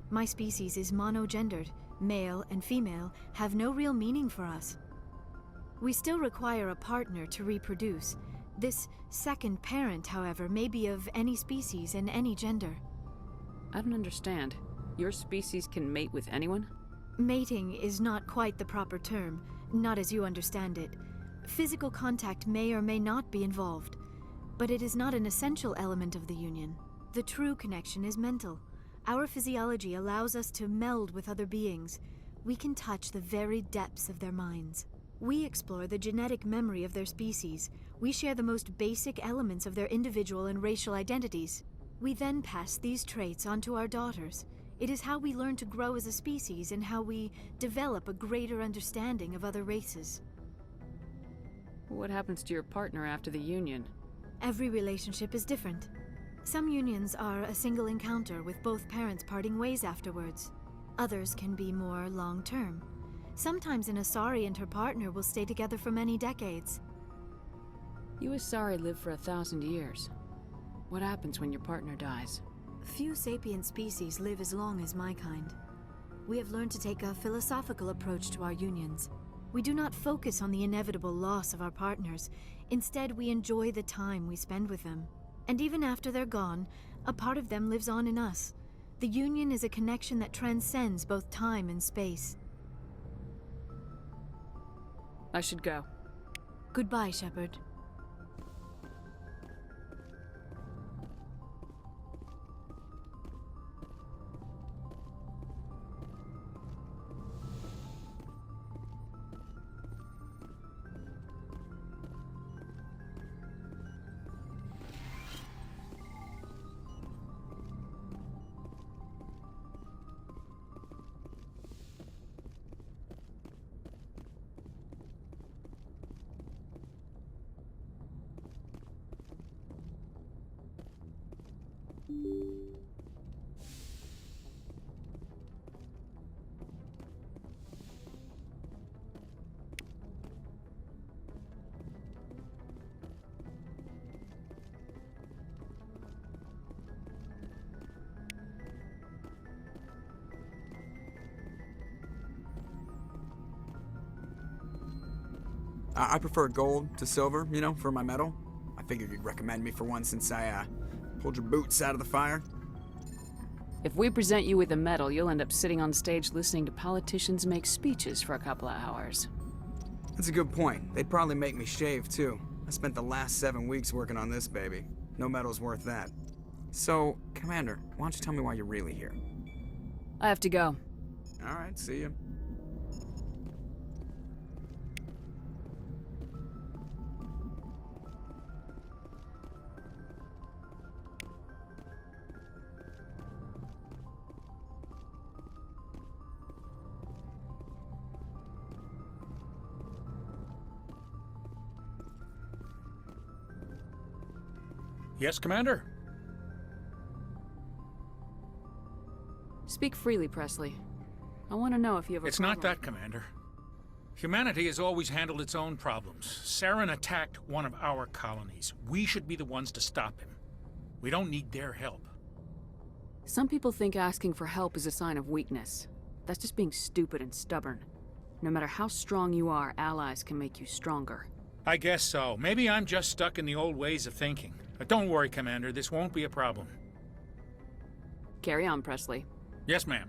My species is monogendered. Male and female have no real meaning for us. We still require a partner to reproduce. This second parent, however, may be of any species and any gender. I don't understand. Your species can mate with anyone? Mating is not quite the proper term, not as you understand it. Physical contact may or may not be involved, but it is not an essential element of the union. The true connection is mental. Our physiology allows us to meld with other beings. We can touch the very depths of their minds. We explore the genetic memory of their species. We share the most basic elements of their individual and racial identities. We then pass these traits on to our daughters. It is how we learn to grow as a species and how we develop a greater understanding of other races. What happens to your partner after the union? Every relationship is different. Some unions are a single encounter with both parents parting ways afterwards. Others can be more long-term. Sometimes an Asari and her partner will stay together for many decades. You Asari live for 1,000 years. What happens when your partner dies? Few sapient species live as long as my kind. We have learned to take a philosophical approach to our unions. We do not focus on the inevitable loss of our partners. Instead, we enjoy the time we spend with them. And even after they're gone, a part of them lives on in us. The union is a connection that transcends both time and space. I should go. Goodbye, Shepard. I prefer gold to silver, you know, for my medal. I figured you'd recommend me for one since I, pulled your boots out of the fire. If we present you with a medal, you'll end up sitting on stage listening to politicians make speeches for a couple of hours. That's a good point. They'd probably make me shave, too. I spent the last 7 weeks working on this baby. No medal's worth that. So, Commander, why don't you tell me why you're really here? I have to go. All right, see you. Yes, Commander? Speak freely, Presley. I want to know if you have a It's not that, Commander. Humanity has always handled its own problems. Saren attacked one of our colonies. We should be the ones to stop him. We don't need their help. Some people think asking for help is a sign of weakness. That's just being stupid and stubborn. No matter how strong you are, allies can make you stronger. I guess so. Maybe I'm just stuck in the old ways of thinking. But don't worry, Commander. This won't be a problem. Carry on, Presley. Yes, ma'am.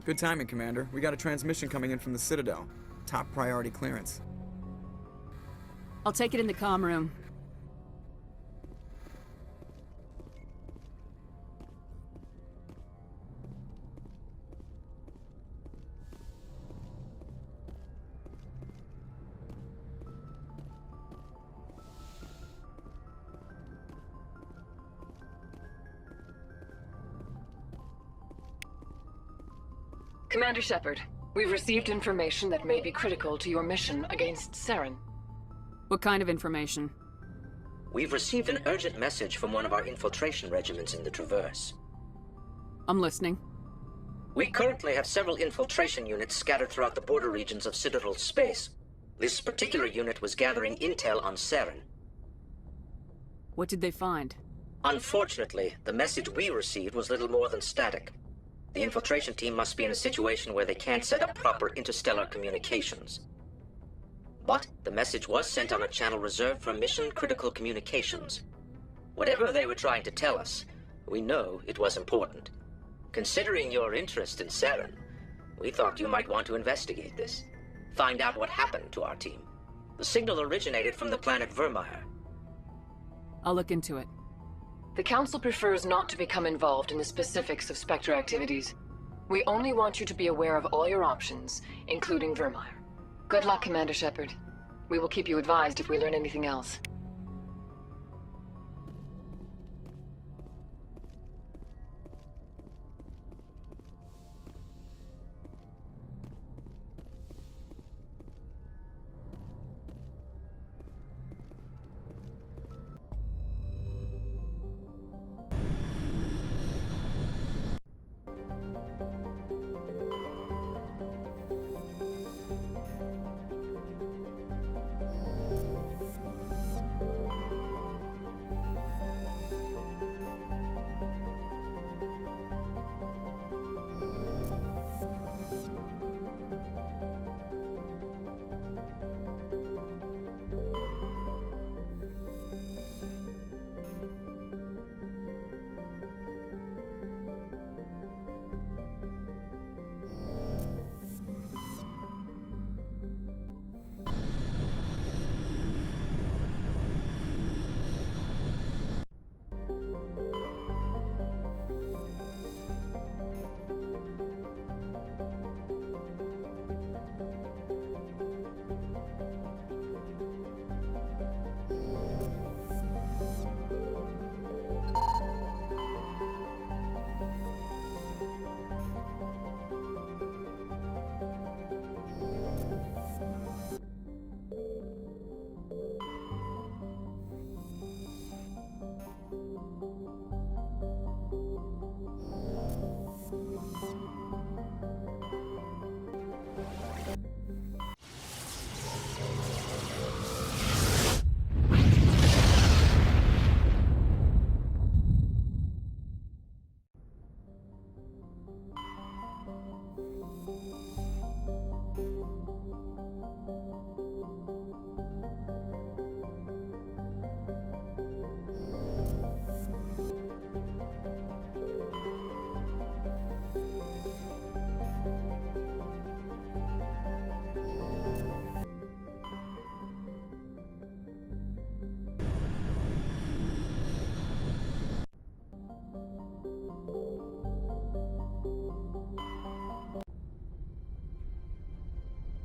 Good timing, Commander. We got a transmission coming in from the Citadel. Top priority clearance. I'll take it in the comm room. Commander Shepard, we've received information that may be critical to your mission against Saren. What kind of information? We've received an urgent message from one of our infiltration regiments in the Traverse. I'm listening. We currently have several infiltration units scattered throughout the border regions of Citadel space. This particular unit was gathering intel on Saren. What did they find? Unfortunately, the message we received was little more than static. The infiltration team must be in a situation where they can't set up proper interstellar communications. But the message was sent on a channel reserved for mission-critical communications. Whatever they were trying to tell us, we know it was important. Considering your interest in Saren, we thought you might want to investigate this. Find out what happened to our team. The signal originated from the planet Vermeer. I'll look into it. The Council prefers not to become involved in the specifics of Spectre activities. We only want you to be aware of all your options, including Vermeer. Good luck, Commander Shepard. We will keep you advised if we learn anything else.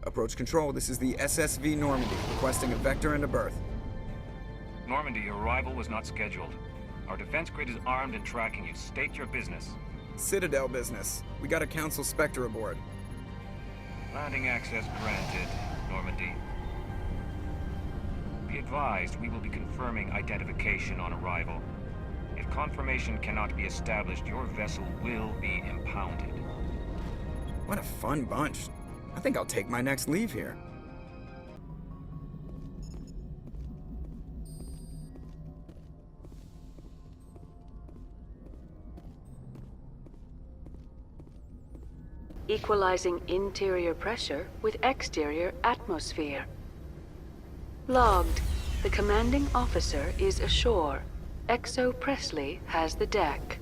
Approach control, this is the SSV Normandy, requesting a vector and a berth. Normandy, your arrival was not scheduled. Our defense grid is armed and tracking you. State your business. Citadel business. We got a Council Spectre aboard. Landing access granted, Normandy. Be advised, we will be confirming identification on arrival. If confirmation cannot be established, your vessel will be impounded. What a fun bunch. I think I'll take my next leave here. Equalizing interior pressure with exterior atmosphere. Logged. The commanding officer is ashore. Exo Presley has the deck.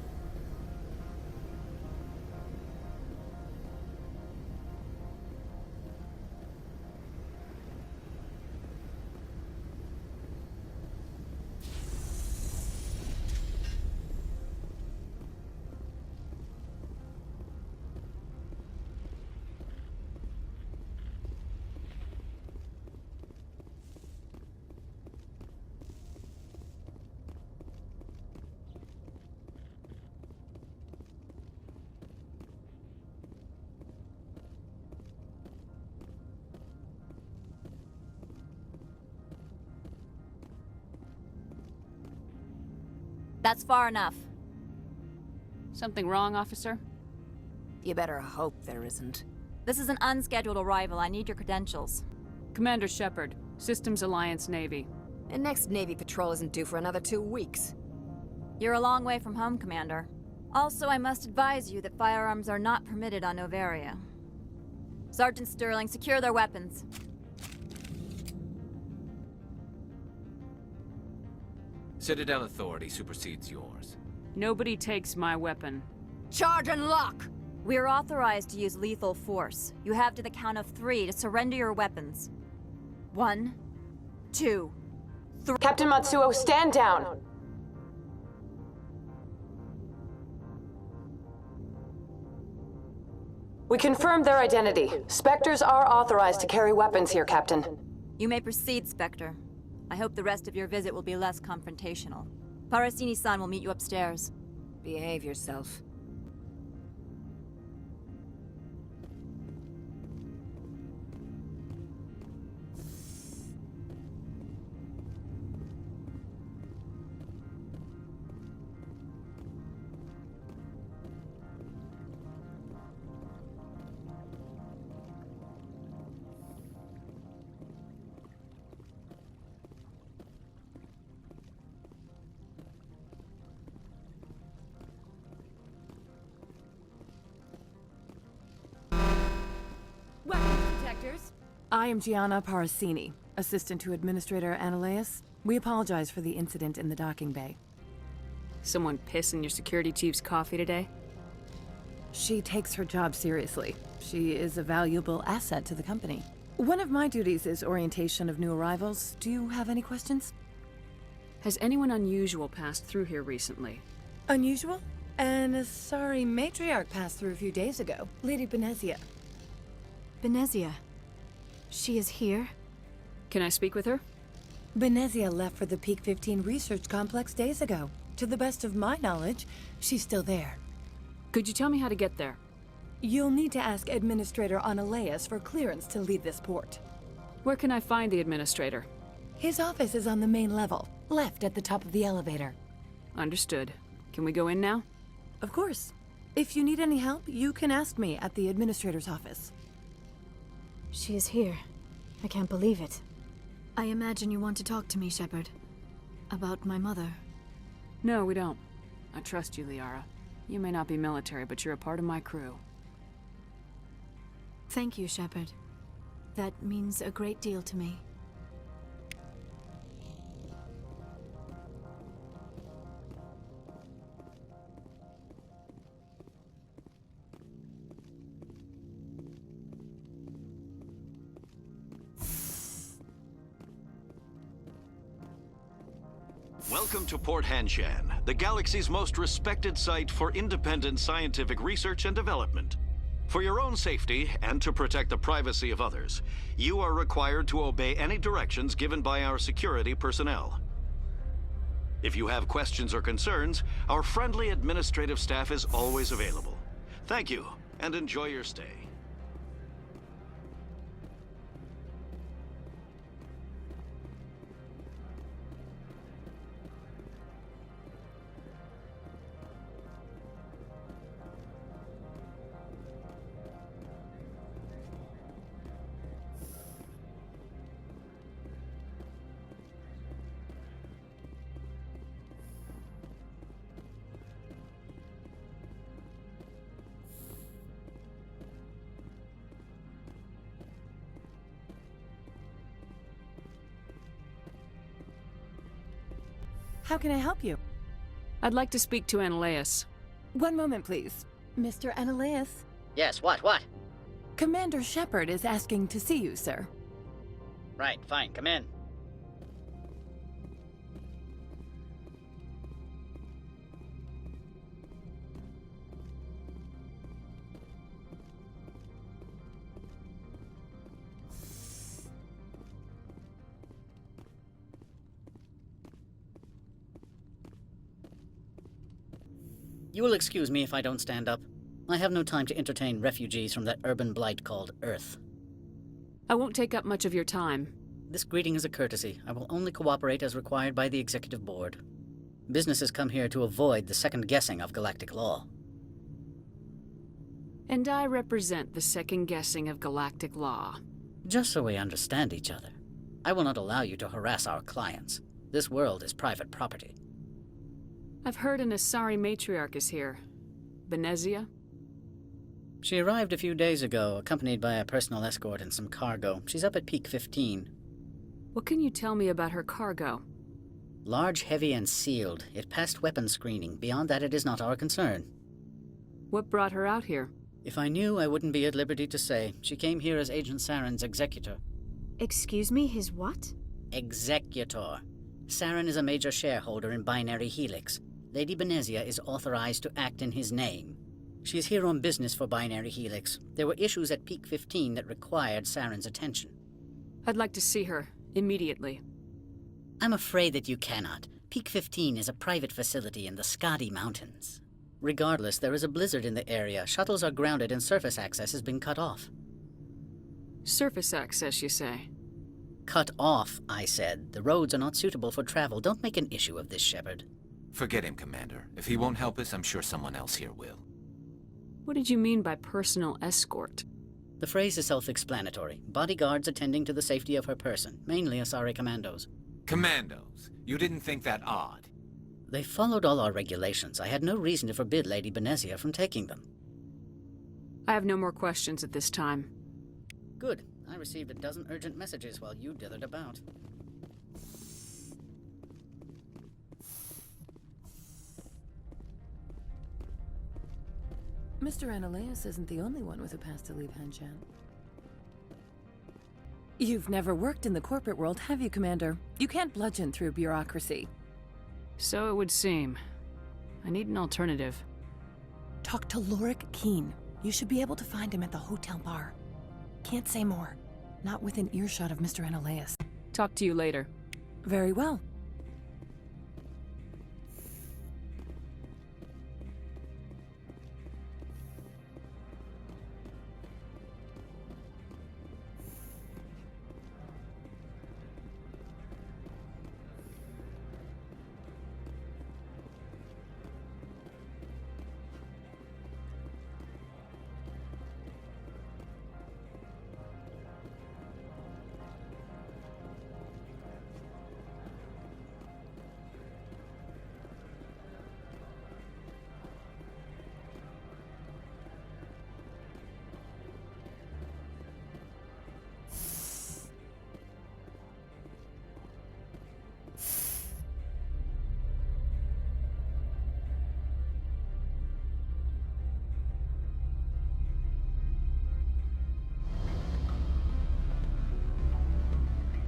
That's far enough. Something wrong, officer? You better hope there isn't. This is an unscheduled arrival. I need your credentials. Commander Shepard, Systems Alliance Navy. And next Navy patrol isn't due for another 2 weeks. You're a long way from home, Commander. Also, I must advise you that firearms are not permitted on Noveria. Sergeant Sterling, secure their weapons. Citadel authority supersedes yours. Nobody takes my weapon. Charge and lock! We are authorized to use lethal force. You have to the count of 3 to surrender your weapons. 1, 2, 3. Captain Matsuo, stand down! We confirmed their identity. Spectres are authorized to carry weapons here, Captain. You may proceed, Spectre. I hope the rest of your visit will be less confrontational. Parasini-san will meet you upstairs. Behave yourself. I am Gianna Parasini, assistant to Administrator Analeas. We apologize for the incident in the docking bay. Someone piss in your security chief's coffee today? She takes her job seriously. She is a valuable asset to the company. One of my duties is orientation of new arrivals. Do you have any questions? Has anyone unusual passed through here recently? Unusual? An Asari matriarch passed through a few days ago. Lady Benezia. Benezia? She is here? Can I speak with her? Benezia left for the Peak 15 research complex days ago. To the best of my knowledge, she's still there. Could you tell me how to get there? You'll need to ask Administrator Analeas for clearance to leave this port. Where can I find the Administrator? His office is on the main level, left at the top of the elevator. Understood. Can we go in now? Of course. If you need any help, you can ask me at the Administrator's office. She is here. I can't believe it. I imagine you want to talk to me, Shepard. About my mother. No, we don't. I trust you, Liara. You may not be military, but you're a part of my crew. Thank you, Shepard. That means a great deal to me. Welcome to Port Hanshan, the galaxy's most respected site for independent scientific research and development. For your own safety, and to protect the privacy of others, you are required to obey any directions given by our security personnel. If you have questions or concerns, our friendly administrative staff is always available. Thank you, and enjoy your stay. How can I help you? I'd like to speak to Analeas. One moment, please. Mr. Analeas? Yes, what? Commander Shepard is asking to see you, sir. Right, fine, come in. You will excuse me if I don't stand up. I have no time to entertain refugees from that urban blight called Earth. I won't take up much of your time. This greeting is a courtesy. I will only cooperate as required by the Executive Board. Businesses come here to avoid the second guessing of galactic law. And I represent the second guessing of galactic law. Just so we understand each other, I will not allow you to harass our clients. This world is private property. I've heard an Asari matriarch is here. Benezia? She arrived a few days ago, accompanied by a personal escort and some cargo. She's up at Peak 15. What can you tell me about her cargo? Large, heavy, and sealed. It passed weapons screening. Beyond that, it is not our concern. What brought her out here? If I knew, I wouldn't be at liberty to say. She came here as Agent Saren's executor. Excuse me, his what? Executor. Saren is a major shareholder in Binary Helix. Lady Benezia is authorized to act in his name. She's here on business for Binary Helix. There were issues at Peak 15 that required Saren's attention. I'd like to see her, immediately. I'm afraid that you cannot. Peak 15 is a private facility in the Skadi Mountains. Regardless, there is a blizzard in the area. Shuttles are grounded and surface access has been cut off. Surface access, you say? Cut off, I said. The roads are not suitable for travel. Don't make an issue of this, Shepard. Forget him, Commander. If he won't help us, I'm sure someone else here will. What did you mean by personal escort? The phrase is self-explanatory. Bodyguards attending to the safety of her person, mainly Asari commandos. Commandos? You didn't think that odd? They followed all our regulations. I had no reason to forbid Lady Benezia from taking them. I have no more questions at this time. Good. I received a dozen urgent messages while you dithered about. Mr. Ananias isn't the only one with a pass to leave Hanshan. You've never worked in the corporate world, have you, Commander? You can't bludgeon through bureaucracy. So it would seem. I need an alternative. Talk to Lorik Keen. You should be able to find him at the hotel bar. Can't say more. Not within earshot of Mr. Ananias. Talk to you later. Very well.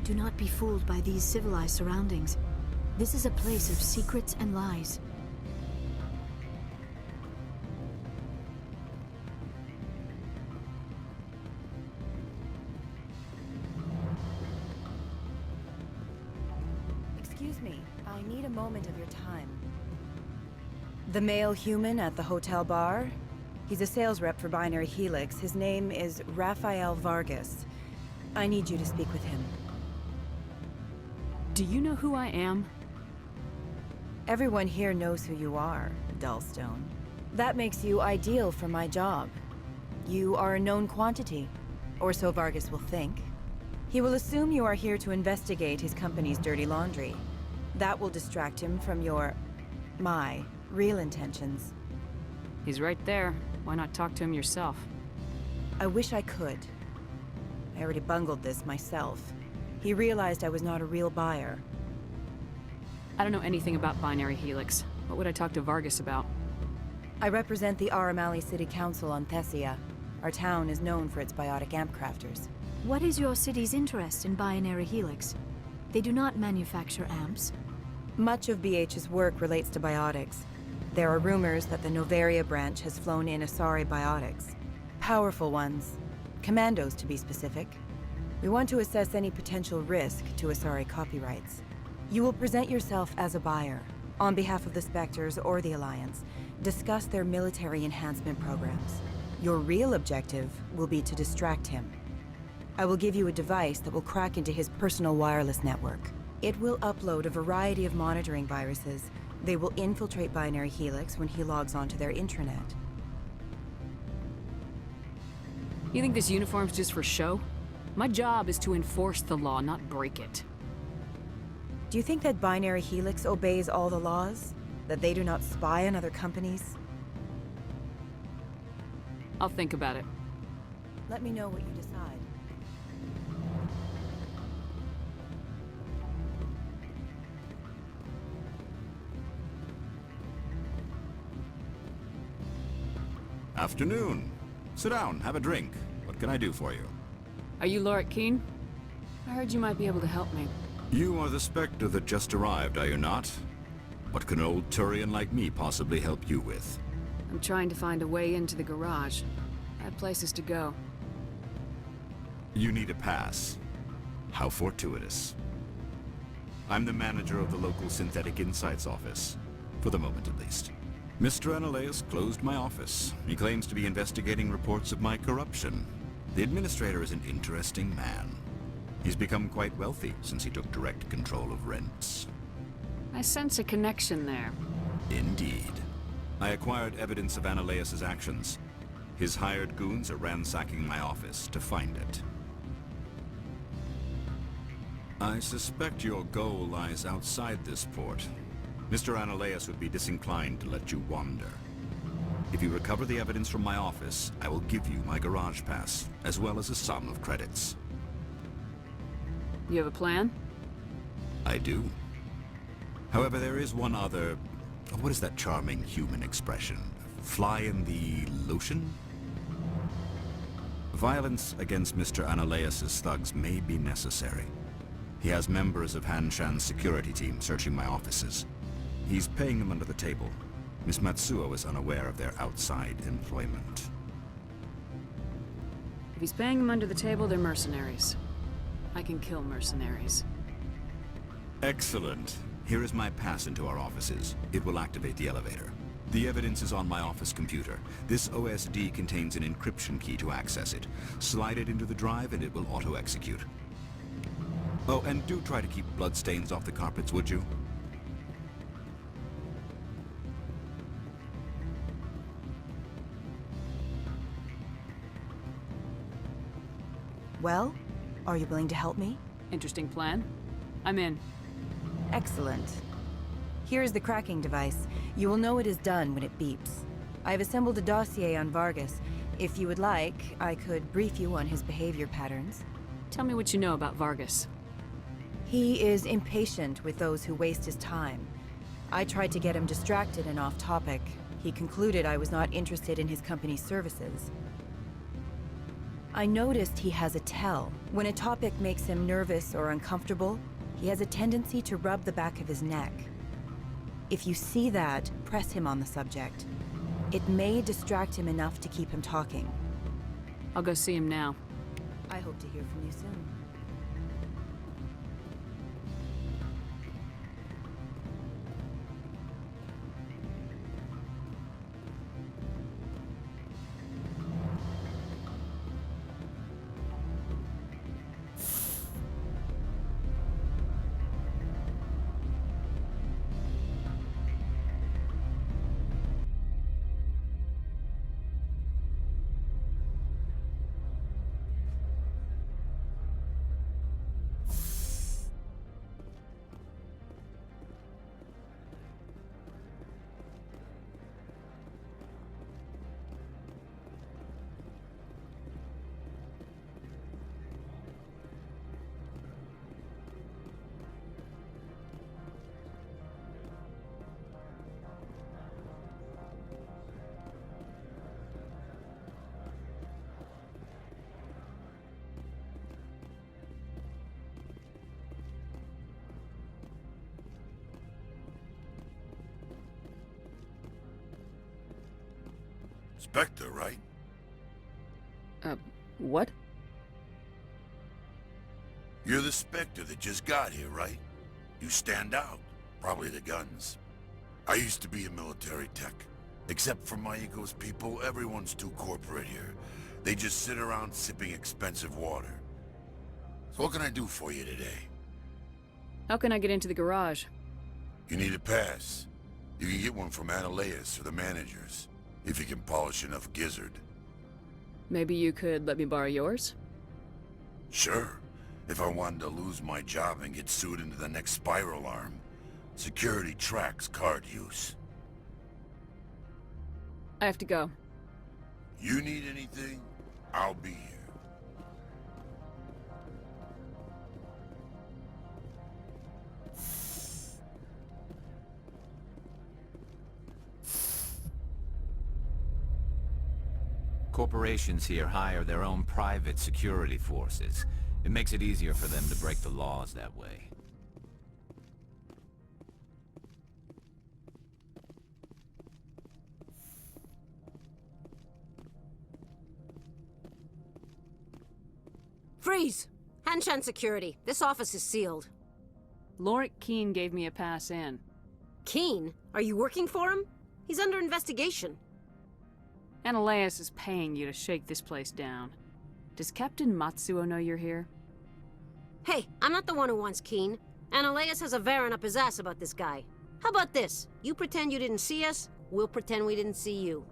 Do not be fooled by these civilized surroundings. This is a place of secrets and lies. Excuse me, I need a moment of your time. The male human at the hotel bar? He's a sales rep for Binary Helix. His name is Rafael Vargas. I need you to speak with him. Do you know who I am? Everyone here knows who you are, Dullstone. That makes you ideal for my job. You are a known quantity, or so Vargas will think. He will assume you are here to investigate his company's dirty laundry. That will distract him from my real intentions. He's right there. Why not talk to him yourself? I wish I could. I already bungled this myself. He realized I was not a real buyer. I don't know anything about Binary Helix. What would I talk to Vargas about? I represent the Aramali City Council on Thessia. Our town is known for its biotic amp crafters. What is your city's interest in Binary Helix? They do not manufacture amps. Much of BH's work relates to biotics. There are rumors that the Novaria branch has flown in Asari biotics. Powerful ones. Commandos, to be specific. We want to assess any potential risk to Asari copyrights. You will present yourself as a buyer, on behalf of the Spectres or the Alliance. Discuss their military enhancement programs. Your real objective will be to distract him. I will give you a device that will crack into his personal wireless network. It will upload a variety of monitoring viruses. They will infiltrate Binary Helix when he logs onto their intranet. You think this uniform's just for show? My job is to enforce the law, not break it. Do you think that Binary Helix obeys all the laws? That they do not spy on other companies? I'll think about it. Let me know what you decide. Afternoon. Sit down, have a drink. What can I do for you? Are you Lorik Keen? I heard you might be able to help me. You are the Spectre that just arrived, are you not? What can an old Turian like me possibly help you with? I'm trying to find a way into the garage. I have places to go. You need a pass. How fortuitous. I'm the manager of the local Synthetic Insights office. For the moment, at least. Mr. Analeus closed my office. He claims to be investigating reports of my corruption. The administrator is an interesting man. He's become quite wealthy since he took direct control of rents. I sense a connection there. Indeed. I acquired evidence of Analeus' actions. His hired goons are ransacking my office to find it. I suspect your goal lies outside this port. Mr. Analeus would be disinclined to let you wander. If you recover the evidence from my office, I will give you my garage pass, as well as a sum of credits. You have a plan? I do. However, there is one other... What is that charming human expression? Fly in the lotion? Violence against Mr. Analeus' thugs may be necessary. He has members of Hanshan's security team searching my offices. He's paying them under the table. Miss Matsuo is unaware of their outside employment. If he's paying them under the table, they're mercenaries. I can kill mercenaries. Excellent. Here is my pass into our offices. It will activate the elevator. The evidence is on my office computer. This OSD contains an encryption key to access it. Slide it into the drive and it will auto-execute. Oh, and do try to keep bloodstains off the carpets, would you? Well, are you willing to help me? Interesting plan. I'm in. Excellent. Here is the cracking device. You will know it is done when it beeps. I have assembled a dossier on Vargas. If you would like, I could brief you on his behavior patterns. Tell me what you know about Vargas. He is impatient with those who waste his time. I tried to get him distracted and off topic. He concluded I was not interested in his company's services. I noticed he has a tell. When a topic makes him nervous or uncomfortable, he has a tendency to rub the back of his neck. If you see that, press him on the subject. It may distract him enough to keep him talking. I'll go see him now. I hope to hear from you soon. Spectre, right? What? You're the Spectre that just got here, right? You stand out. Probably the guns. I used to be a military tech. Except for Maiko's people, everyone's too corporate here. They just sit around sipping expensive water. So what can I do for you today? How can I get into the garage? You need a pass. You can get one from Analeus or the managers, if you can polish enough gizzard. Maybe you could let me borrow yours? Sure. If I wanted to lose my job and get sued into the next spiral arm. Security tracks card use. I have to go. You need anything? I'll be here. Corporations here hire their own private security forces. It makes it easier for them to break the laws that way. Freeze! Hanshan Security. This office is sealed. Lorik Keene gave me a pass in. Keene? Are you working for him? He's under investigation. Analeas is paying you to shake this place down. Does Captain Matsuo know you're here? Hey, I'm not the one who wants Keene. Analeas has a Varen up his ass about this guy. How about this? You pretend you didn't see us, we'll pretend we didn't see you.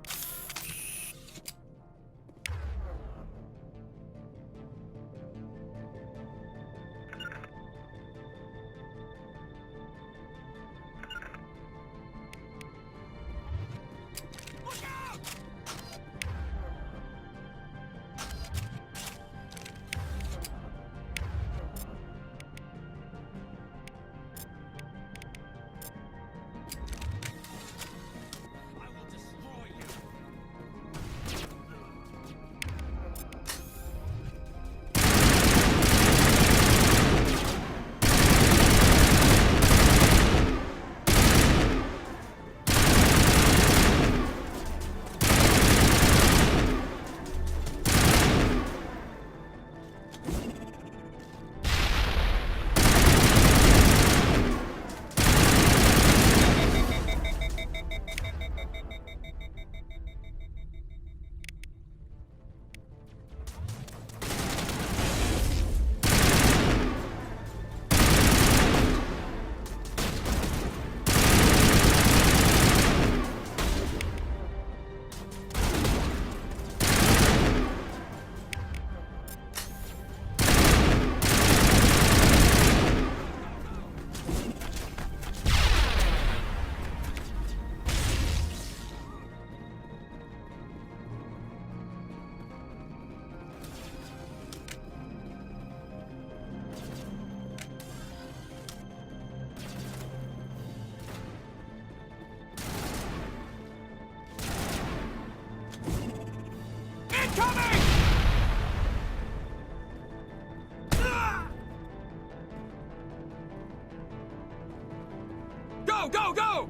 Go, go, go!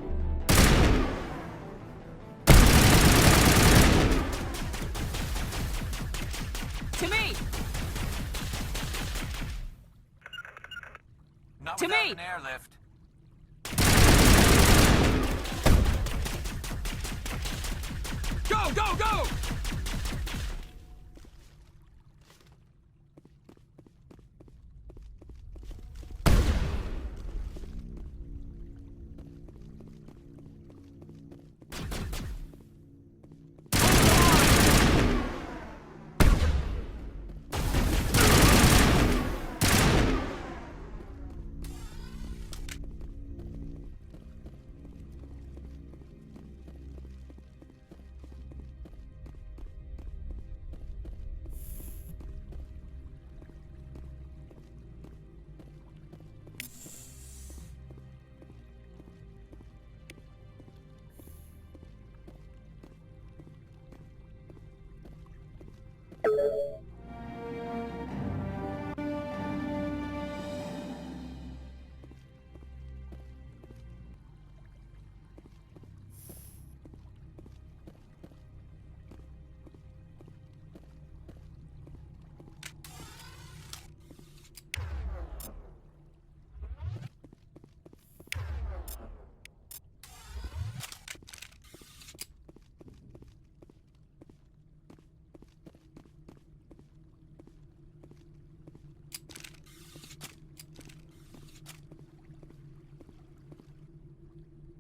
To me! Not To without me! an airlift. Go, go, go!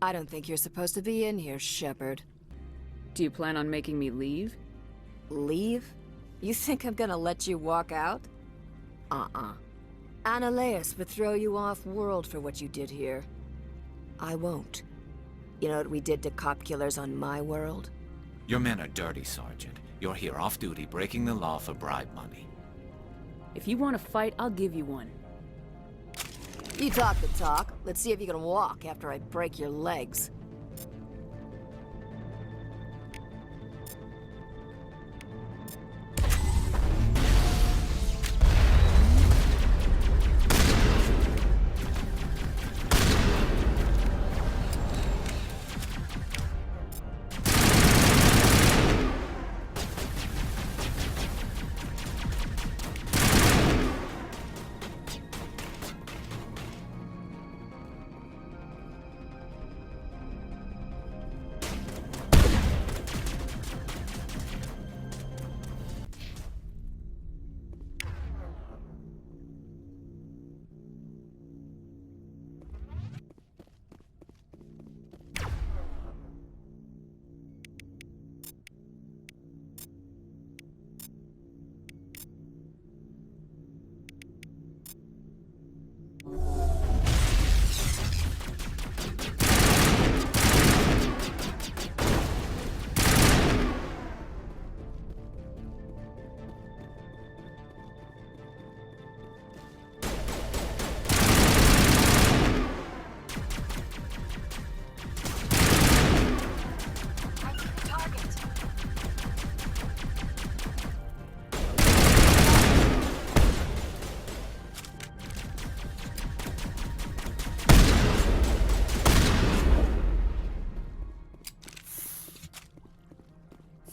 I don't think you're supposed to be in here, Shepard. Do you plan on making me leave? Leave? You think I'm gonna let you walk out? Analeus would throw you off-world for what you did here. I won't. You know what we did to cop killers on my world? Your men are dirty, Sergeant. You're here off-duty, breaking the law for bribe money. If you want to fight, I'll give you one. You talk the talk. Let's see if you can walk after I break your legs.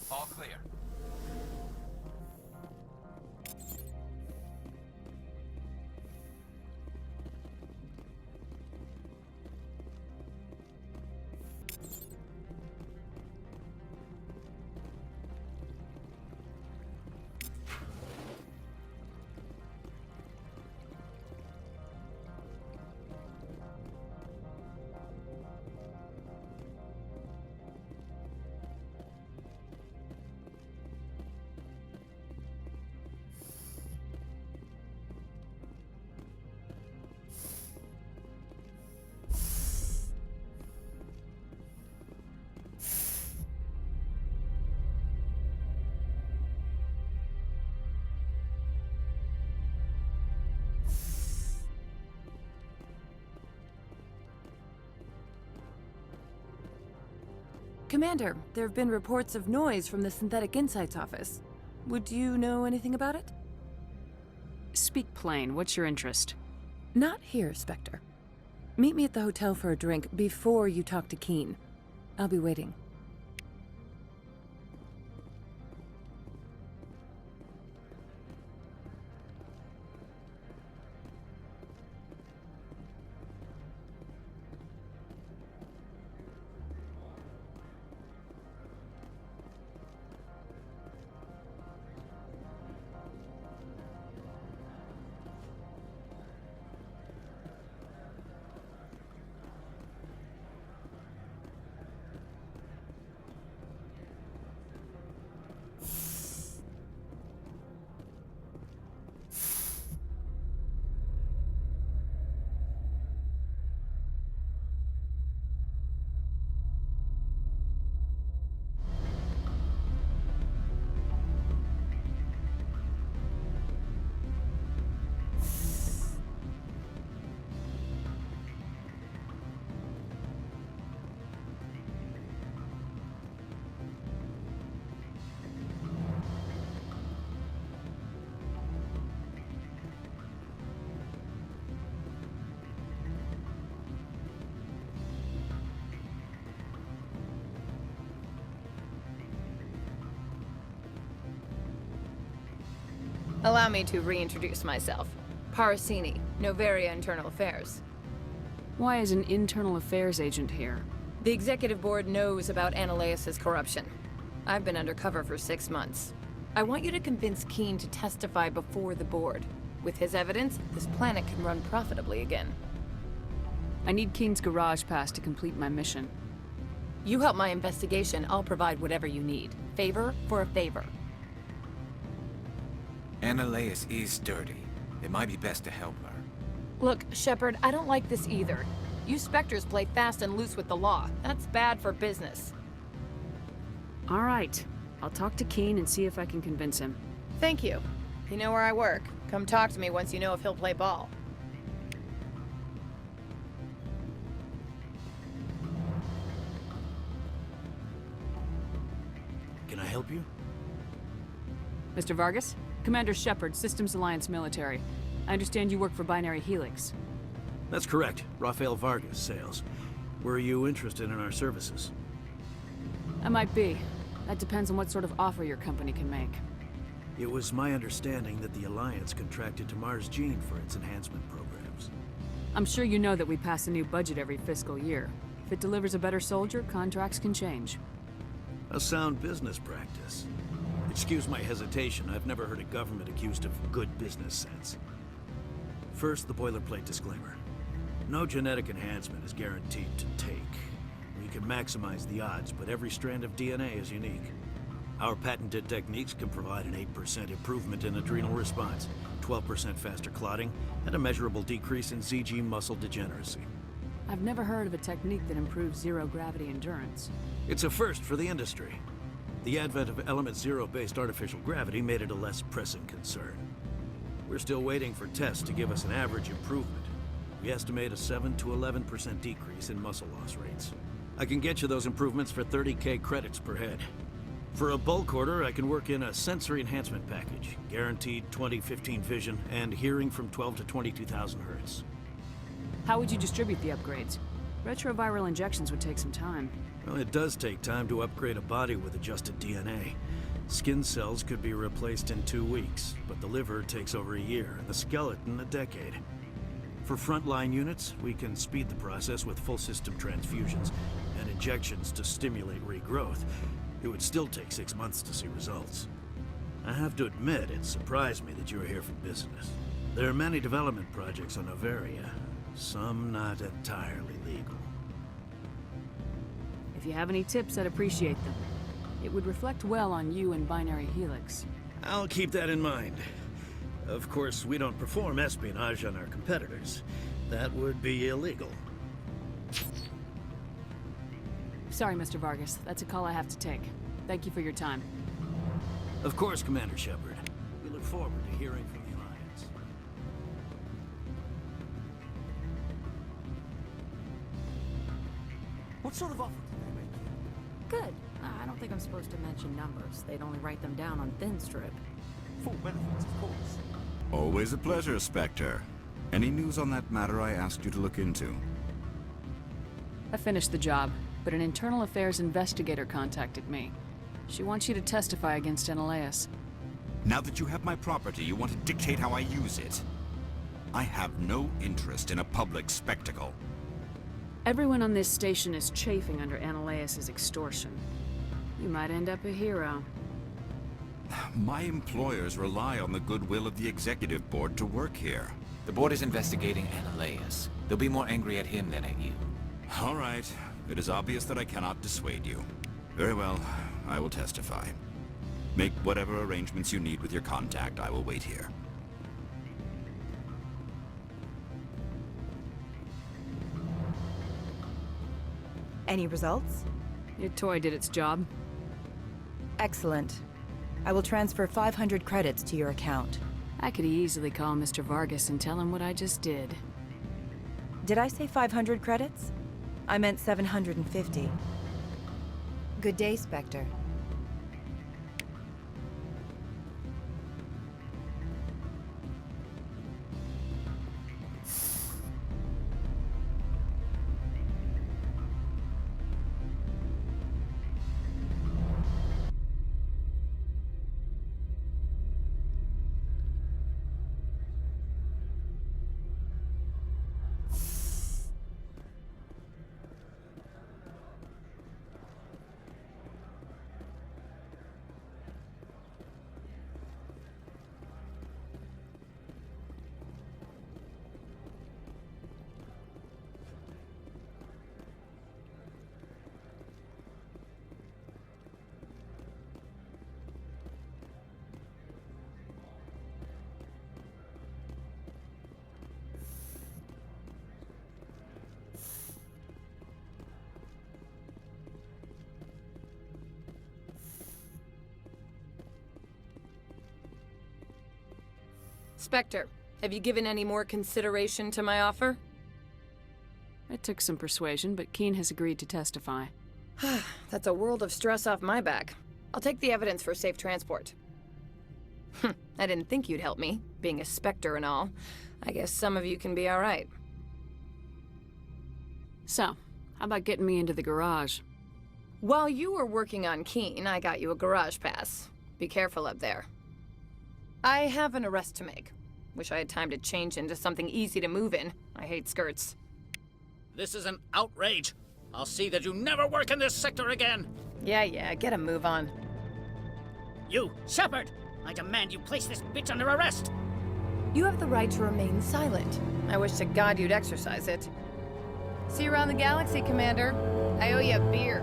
All clear. Commander, there have been reports of noise from the Synthetic Insights office. Would you know anything about it? Speak plain. What's your interest? Not here, Spectre. Meet me at the hotel for a drink before you talk to Keen. I'll be waiting. Allow me to reintroduce myself. Parasini, Noveria Internal Affairs. Why is an internal affairs agent here? The executive board knows about Analeus' corruption. I've been undercover for 6 months. I want you to convince Keen to testify before the board. With his evidence, this planet can run profitably again. I need Keen's garage pass to complete my mission. You help my investigation, I'll provide whatever you need. Favor for a favor. Analeus is dirty. It might be best to help her. Look, Shepard, I don't like this either. You Spectres play fast and loose with the law. That's bad for business. All right. I'll talk to Keen and see if I can convince him. Thank you. You know where I work. Come talk to me once you know if he'll play ball. Can I help you? Mr. Vargas? Commander Shepard, Systems Alliance Military. I understand you work for Binary Helix. That's correct. Rafael Vargas, sales. Were you interested in our services? I might be. That depends on what sort of offer your company can make. It was my understanding that the Alliance contracted to Mars Gene for its enhancement programs. I'm sure you know that we pass a new budget every fiscal year. If it delivers a better soldier, contracts can change. A sound business practice. Excuse my hesitation, I've never heard a government accused of good business sense. First, the boilerplate disclaimer. No genetic enhancement is guaranteed to take. We can maximize the odds, but every strand of DNA is unique. Our patented techniques can provide an 8% improvement in adrenal response, 12% faster clotting, and a measurable decrease in ZG muscle degeneracy. I've never heard of a technique that improves zero-gravity endurance. It's a first for the industry. The advent of Element Zero-based artificial gravity made it a less pressing concern. We're still waiting for tests to give us an average improvement. We estimate a 7 to 11% decrease in muscle loss rates. I can get you those improvements for 30K credits per head. For a bulk order, I can work in a sensory enhancement package, guaranteed 20/15 vision, and hearing from 12 to 22,000 hertz. How would you distribute the upgrades? Retroviral injections would take some time. Well, it does take time to upgrade a body with adjusted DNA. Skin cells could be replaced in 2 weeks, but the liver takes over a year, and the skeleton a decade. For frontline units, we can speed the process with full system transfusions and injections to stimulate regrowth. It would still take 6 months to see results. I have to admit, it surprised me that you were here for business. There are many development projects on Noveria, some not entirely legal. If you have any tips, I'd appreciate them. It would reflect well on you and Binary Helix. I'll keep that in mind. Of course, we don't perform espionage on our competitors. That would be illegal. Sorry, Mr. Vargas. That's a call I have to take. Thank you for your time. Of course, Commander Shepard. We look forward to hearing from the Alliance. What sort of offer did they make you? Good. I don't think I'm supposed to mention numbers. They'd only write them down on thin strip. Full benefits, of course. Always a pleasure, Spectre. Any news on that matter I asked you to look into? I finished the job, but an internal affairs investigator contacted me. She wants you to testify against Eneleus. Now that you have my property, you want to dictate how I use it. I have no interest in a public spectacle. Everyone on this station is chafing under Eneleus' extortion. You might end up a hero. My employers rely on the goodwill of the executive board to work here. The board is investigating Eneleus. They'll be more angry at him than at you. All right. It is obvious that I cannot dissuade you. Very well. I will testify. Make whatever arrangements you need with your contact. I will wait here. Any results? Your toy did its job. Excellent. I will transfer 500 credits to your account. I could easily call Mr. Vargas and tell him what I just did. Did I say 500 credits? I meant 750. Good day, Spectre. Spectre, have you given any more consideration to my offer? It took some persuasion, but Keen has agreed to testify. That's a world of stress off my back. I'll take the evidence for safe transport. I didn't think you'd help me, being a Spectre and all. I guess some of you can be alright. So, how about getting me into the garage? While you were working on Keen, I got you a garage pass. Be careful up there. I have an arrest to make. Wish I had time to change into something easy to move in. I hate skirts. This is an outrage. I'll see that you never work in this sector again. Yeah, get a move on. You, Shepard! I demand you place this bitch under arrest! You have the right to remain silent. I wish to God you'd exercise it. See you around the galaxy, Commander. I owe you a beer.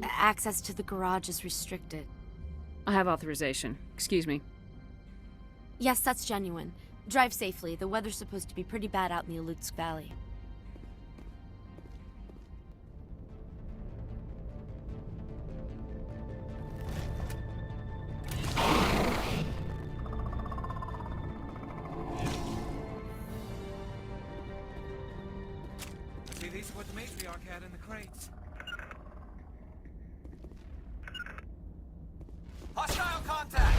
Access to the garage is restricted. I have authorization. Excuse me. Yes, that's genuine. Drive safely. The weather's supposed to be pretty bad out in the Alutsk Valley. See, these are what the matriarch had in the crates. Hostile contact!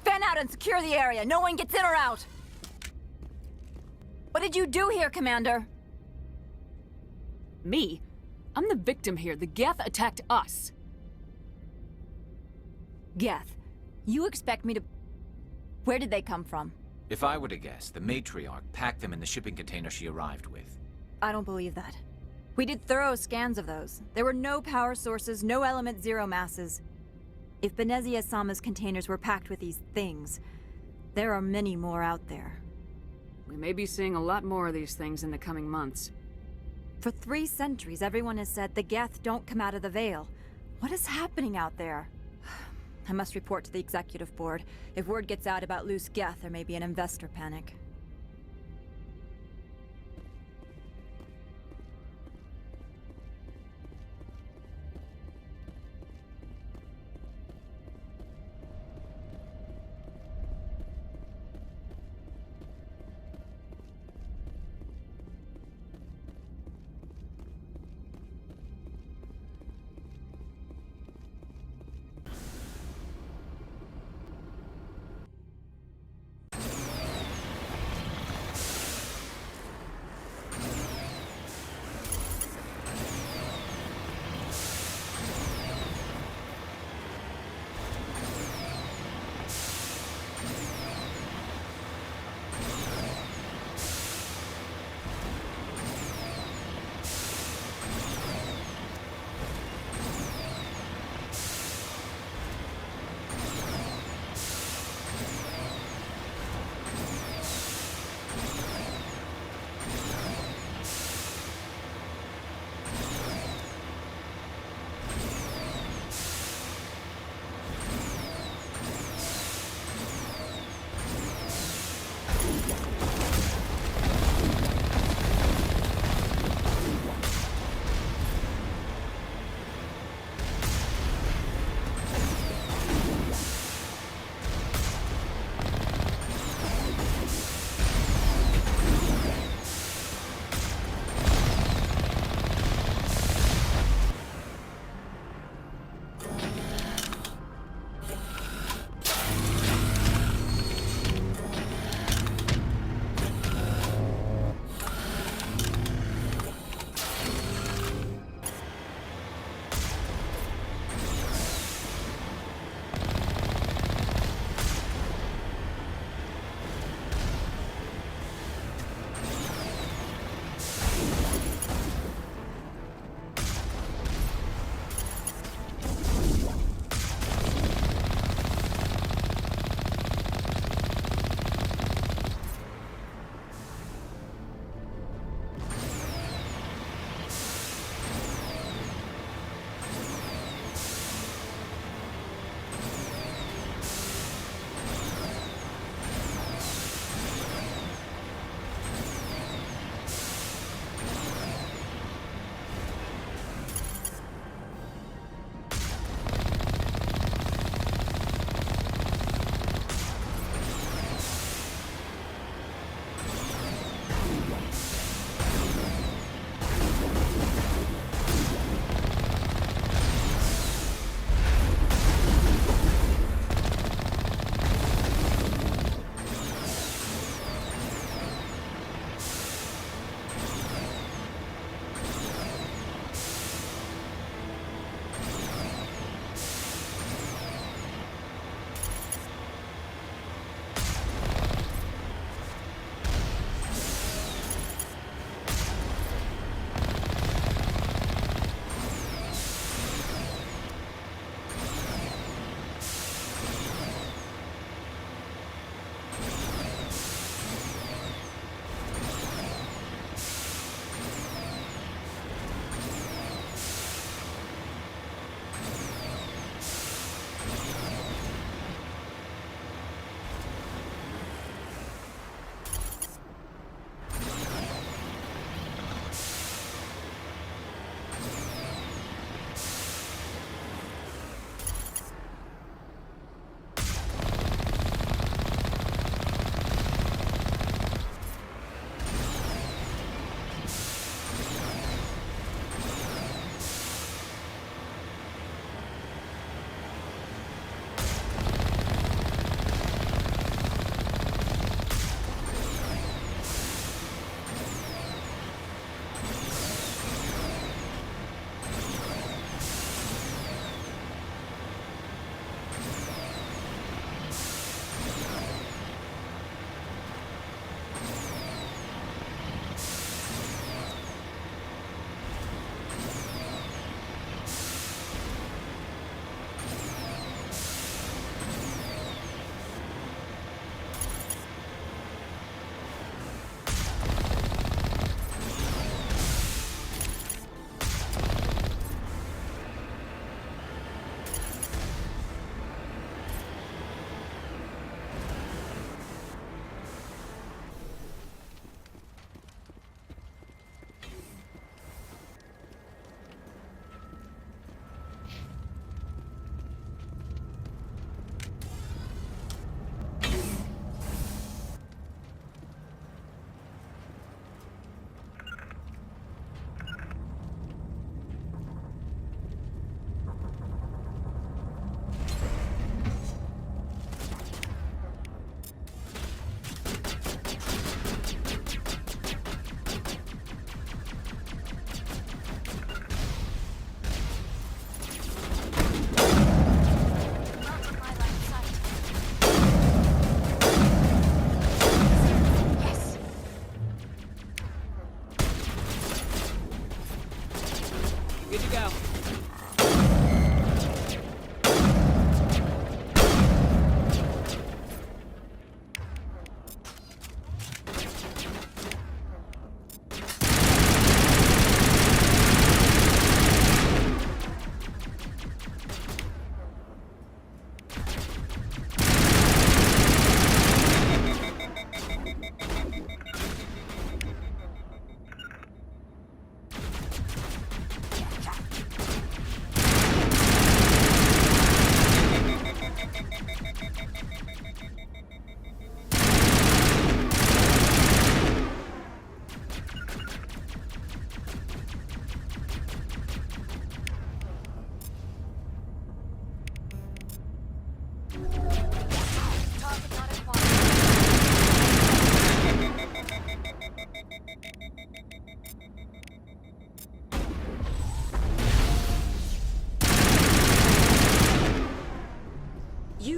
Fan out and secure the area. No one gets in or out. What did you do here, Commander? Me? I'm the victim here. The Geth attacked us. Geth, you expect me to... Where did they come from? If I were to guess, the matriarch packed them in the shipping container she arrived with. I don't believe that. We did thorough scans of those. There were no power sources, no element zero masses. If Benezia Sama's containers were packed with these things, there are many more out there. We may be seeing a lot more of these things in the coming months. For 3 centuries, everyone has said the Geth don't come out of the Veil. What is happening out there? I must report to the Executive Board. If word gets out about loose Geth, there may be an investor panic.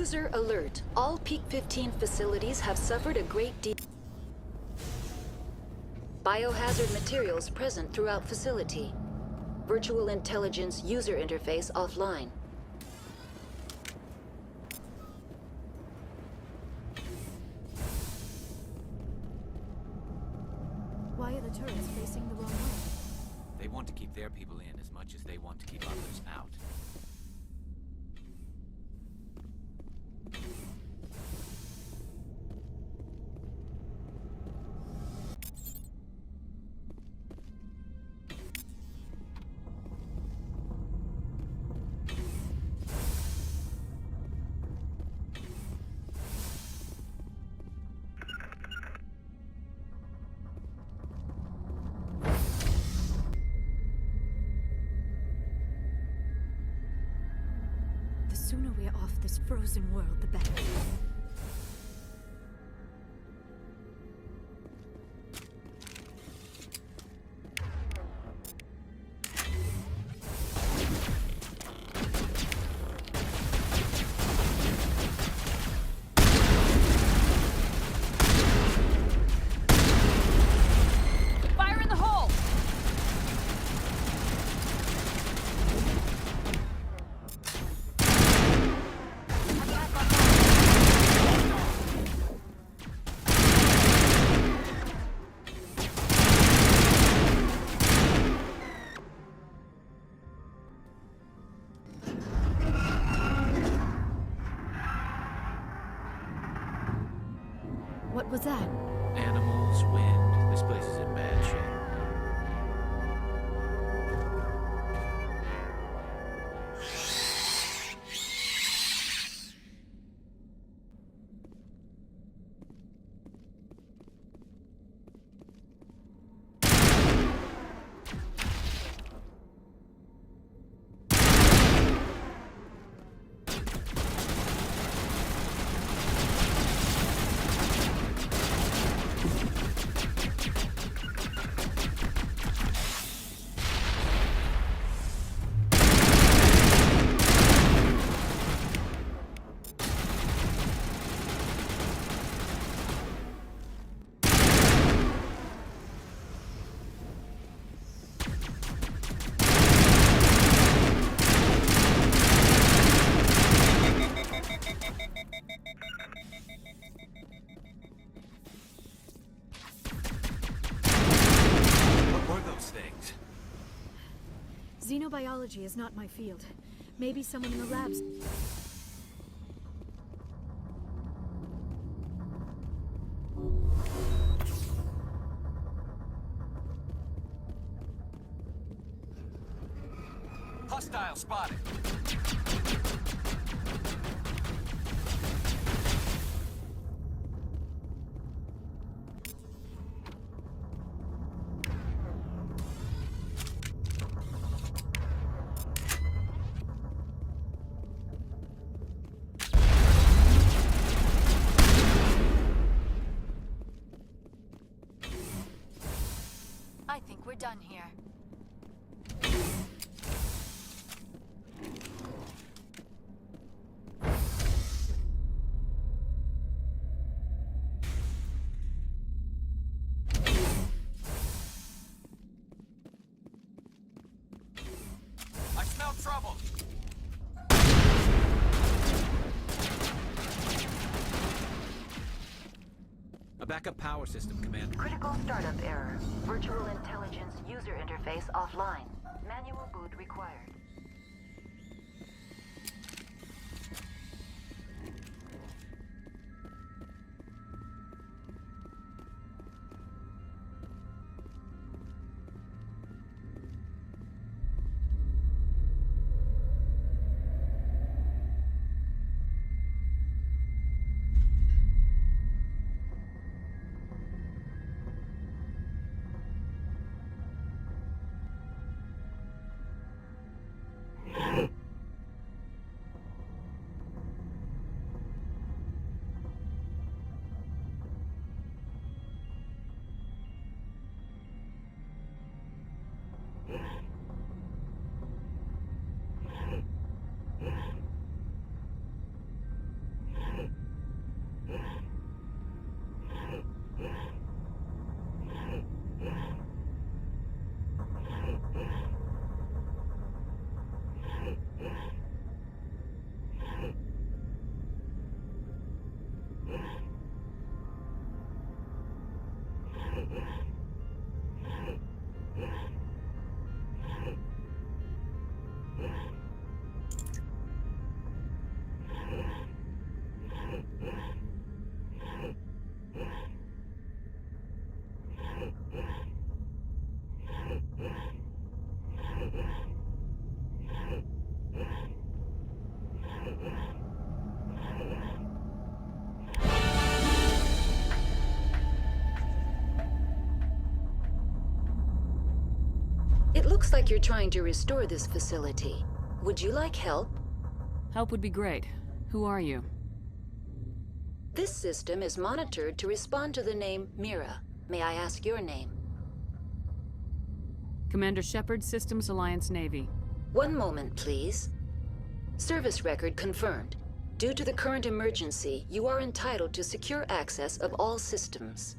User alert. All Peak 15 facilities have suffered a great deal. Biohazard materials present throughout facility. Virtual intelligence user interface offline. Why are the turrets facing the wrong way? They want to keep their people in as much as they want to keep others out. The sooner we're off this frozen world, the better. Fire in the hole! What was that? Animals, wind. This place is in bad shape. What were those things? Xenobiology is not my field. Maybe someone in the labs. Hostile spotted. I think we're done here. I smell trouble. A backup power system, Commander. Critical startup error. Virtual intelligence user interface offline. Manual boot required. looks like you're trying to restore this facility. Would you like help? Help would be great. Who are you? This system is monitored to respond to the name Mira. May I ask your name? Commander Shepard, Systems Alliance Navy. One moment, please. Service record confirmed. Due to the current emergency, you are entitled to secure access of all systems.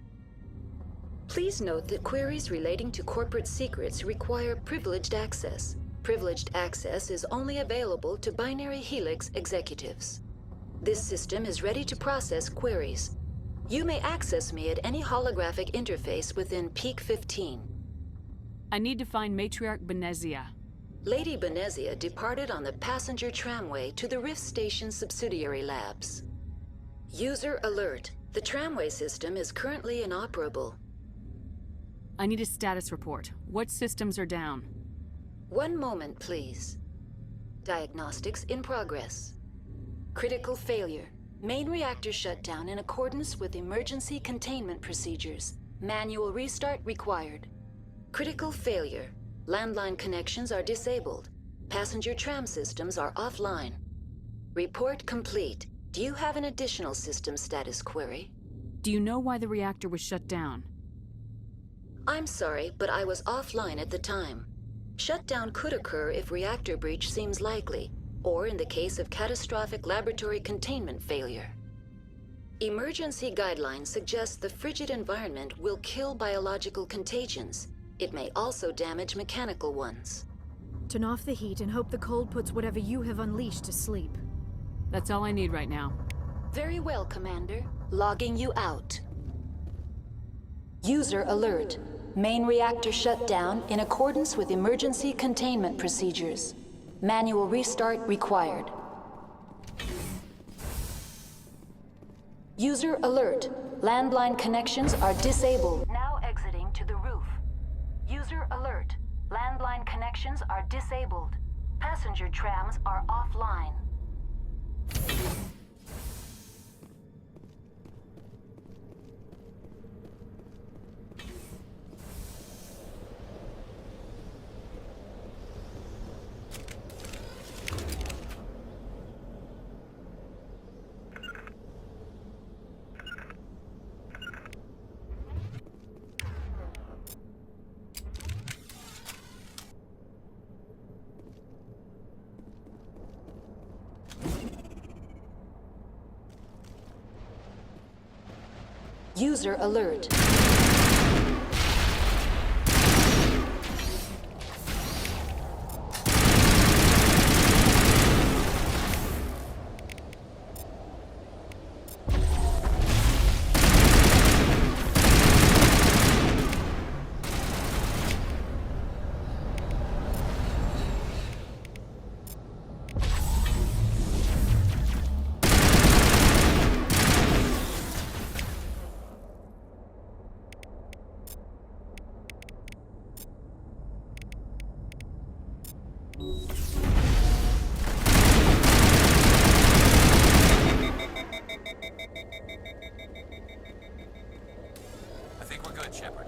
Please note that queries relating to corporate secrets require privileged access. Privileged access is only available to Binary Helix executives. This system is ready to process queries. You may access me at any holographic interface within Peak 15. I need to find Matriarch Benezia. Lady Benezia departed on the passenger tramway to the Rift Station subsidiary labs. User alert. The tramway system is currently inoperable. I need a status report. What systems are down? One moment, please. Diagnostics in progress. Critical failure. Main reactor shut down in accordance with emergency containment procedures. Manual restart required. Critical failure. Landline connections are disabled. Passenger tram systems are offline. Report complete. Do you have an additional system status query? Do you know why the reactor was shut down? I'm sorry, but I was offline at the time. Shutdown could occur if reactor breach seems likely, or in the case of catastrophic laboratory containment failure. Emergency guidelines suggest the frigid environment will kill biological contagions. It may also damage mechanical ones. Turn off the heat and hope the cold puts whatever you have unleashed to sleep. That's all I need right now. Very well, Commander. Logging you out. User alert. Main reactor shut down in accordance with emergency containment procedures. Manual restart required. User alert. Landline connections are disabled. Now exiting to the roof. User alert. Landline connections are disabled. Passenger trams are offline. User alert. I think we're good, Shepard.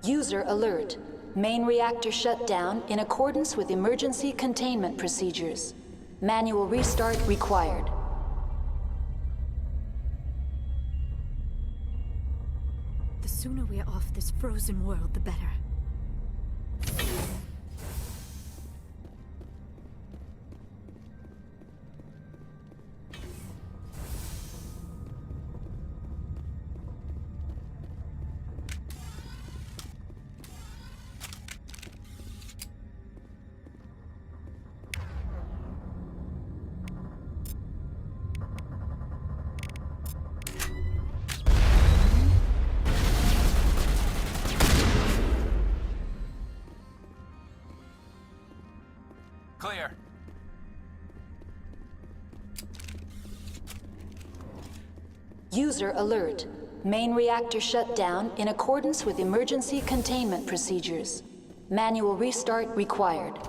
User alert. Main reactor shut down in accordance with emergency containment procedures. Manual restart required. The sooner we're off this frozen world, the better. Clear. User alert. Main reactor shut down in accordance with emergency containment procedures. Manual restart required.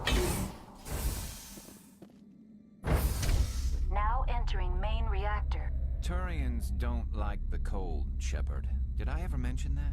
Now entering main reactor. Turians don't like the cold, Shepard. Did I ever mention that?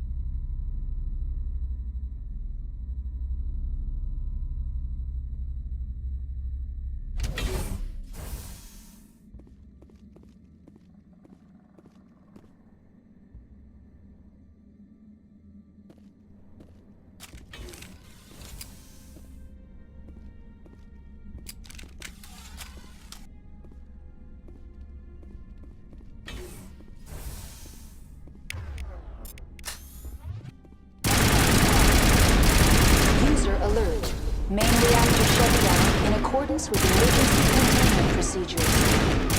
Alert. Main reactor shut down in accordance with emergency containment procedures.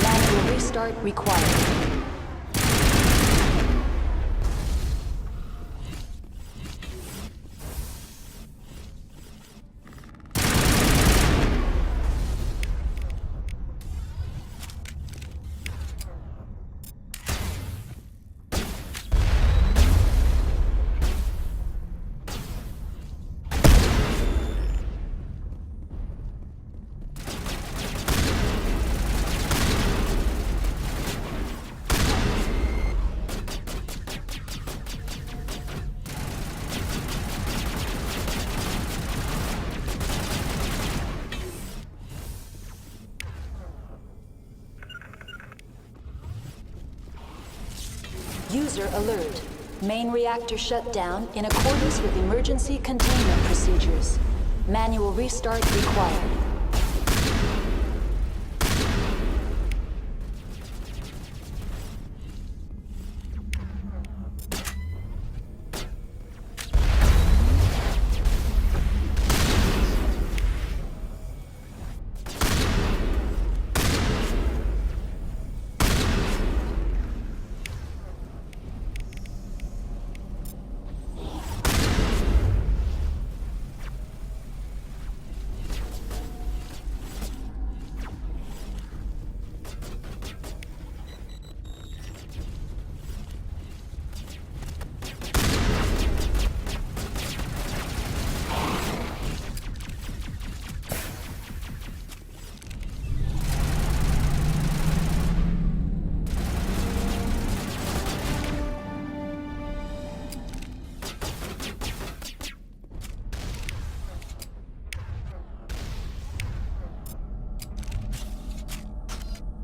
Manual restart required. User alert. Main reactor shut down in accordance with emergency containment procedures. Manual restart required.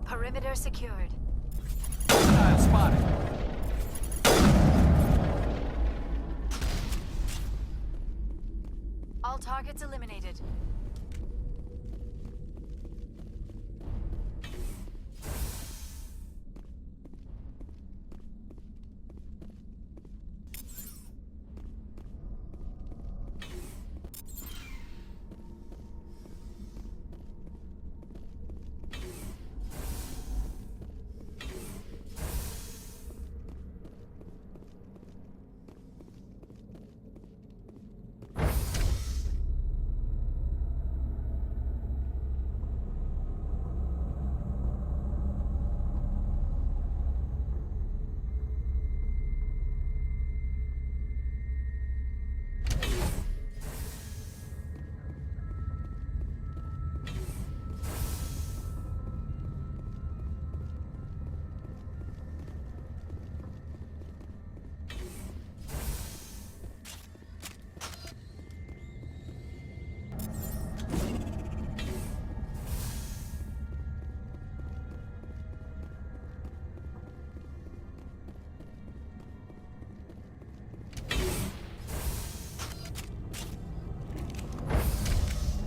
Perimeter secured. Spotted. All targets eliminated.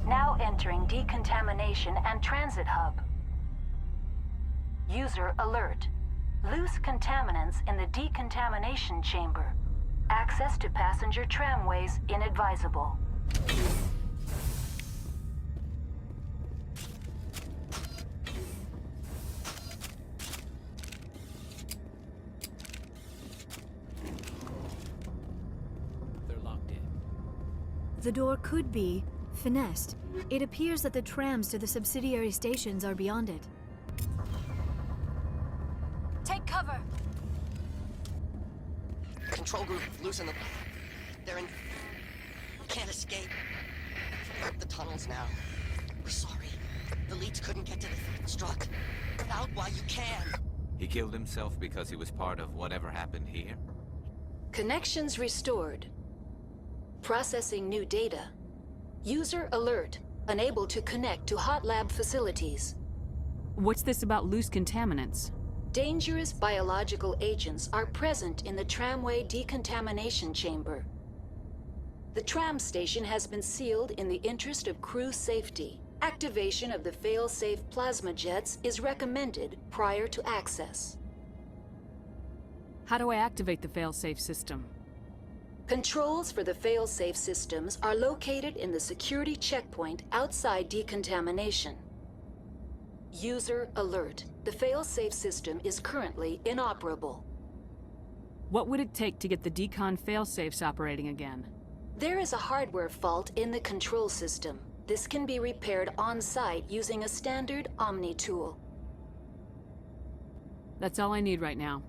Now entering decontamination and transit hub. User alert. Loose contaminants in the decontamination chamber. Access to passenger tramways inadvisable. They're locked in. The door could be finessed. It appears that the trams to the subsidiary stations are beyond it. Take cover. control group loosen the... They're in... Can't escape. The tunnels now. We're sorry. The leads couldn't get to the struck. Get out while you can. He killed himself because he was part of whatever happened here? Connections restored. Processing new data. User alert. Unable to connect to hot lab facilities. What's this about loose contaminants? Dangerous biological agents are present in the tramway decontamination chamber. The tram station has been sealed in the interest of crew safety. Activation of the fail-safe plasma jets is recommended prior to access. How do I activate the fail-safe system? Controls for the fail-safe systems are located in the security checkpoint outside decontamination. User alert. The fail-safe system is currently inoperable. What would it take to get the decon fail-safes operating again? There is a hardware fault in the control system. This can be repaired on-site using a standard Omni tool. That's all I need right now.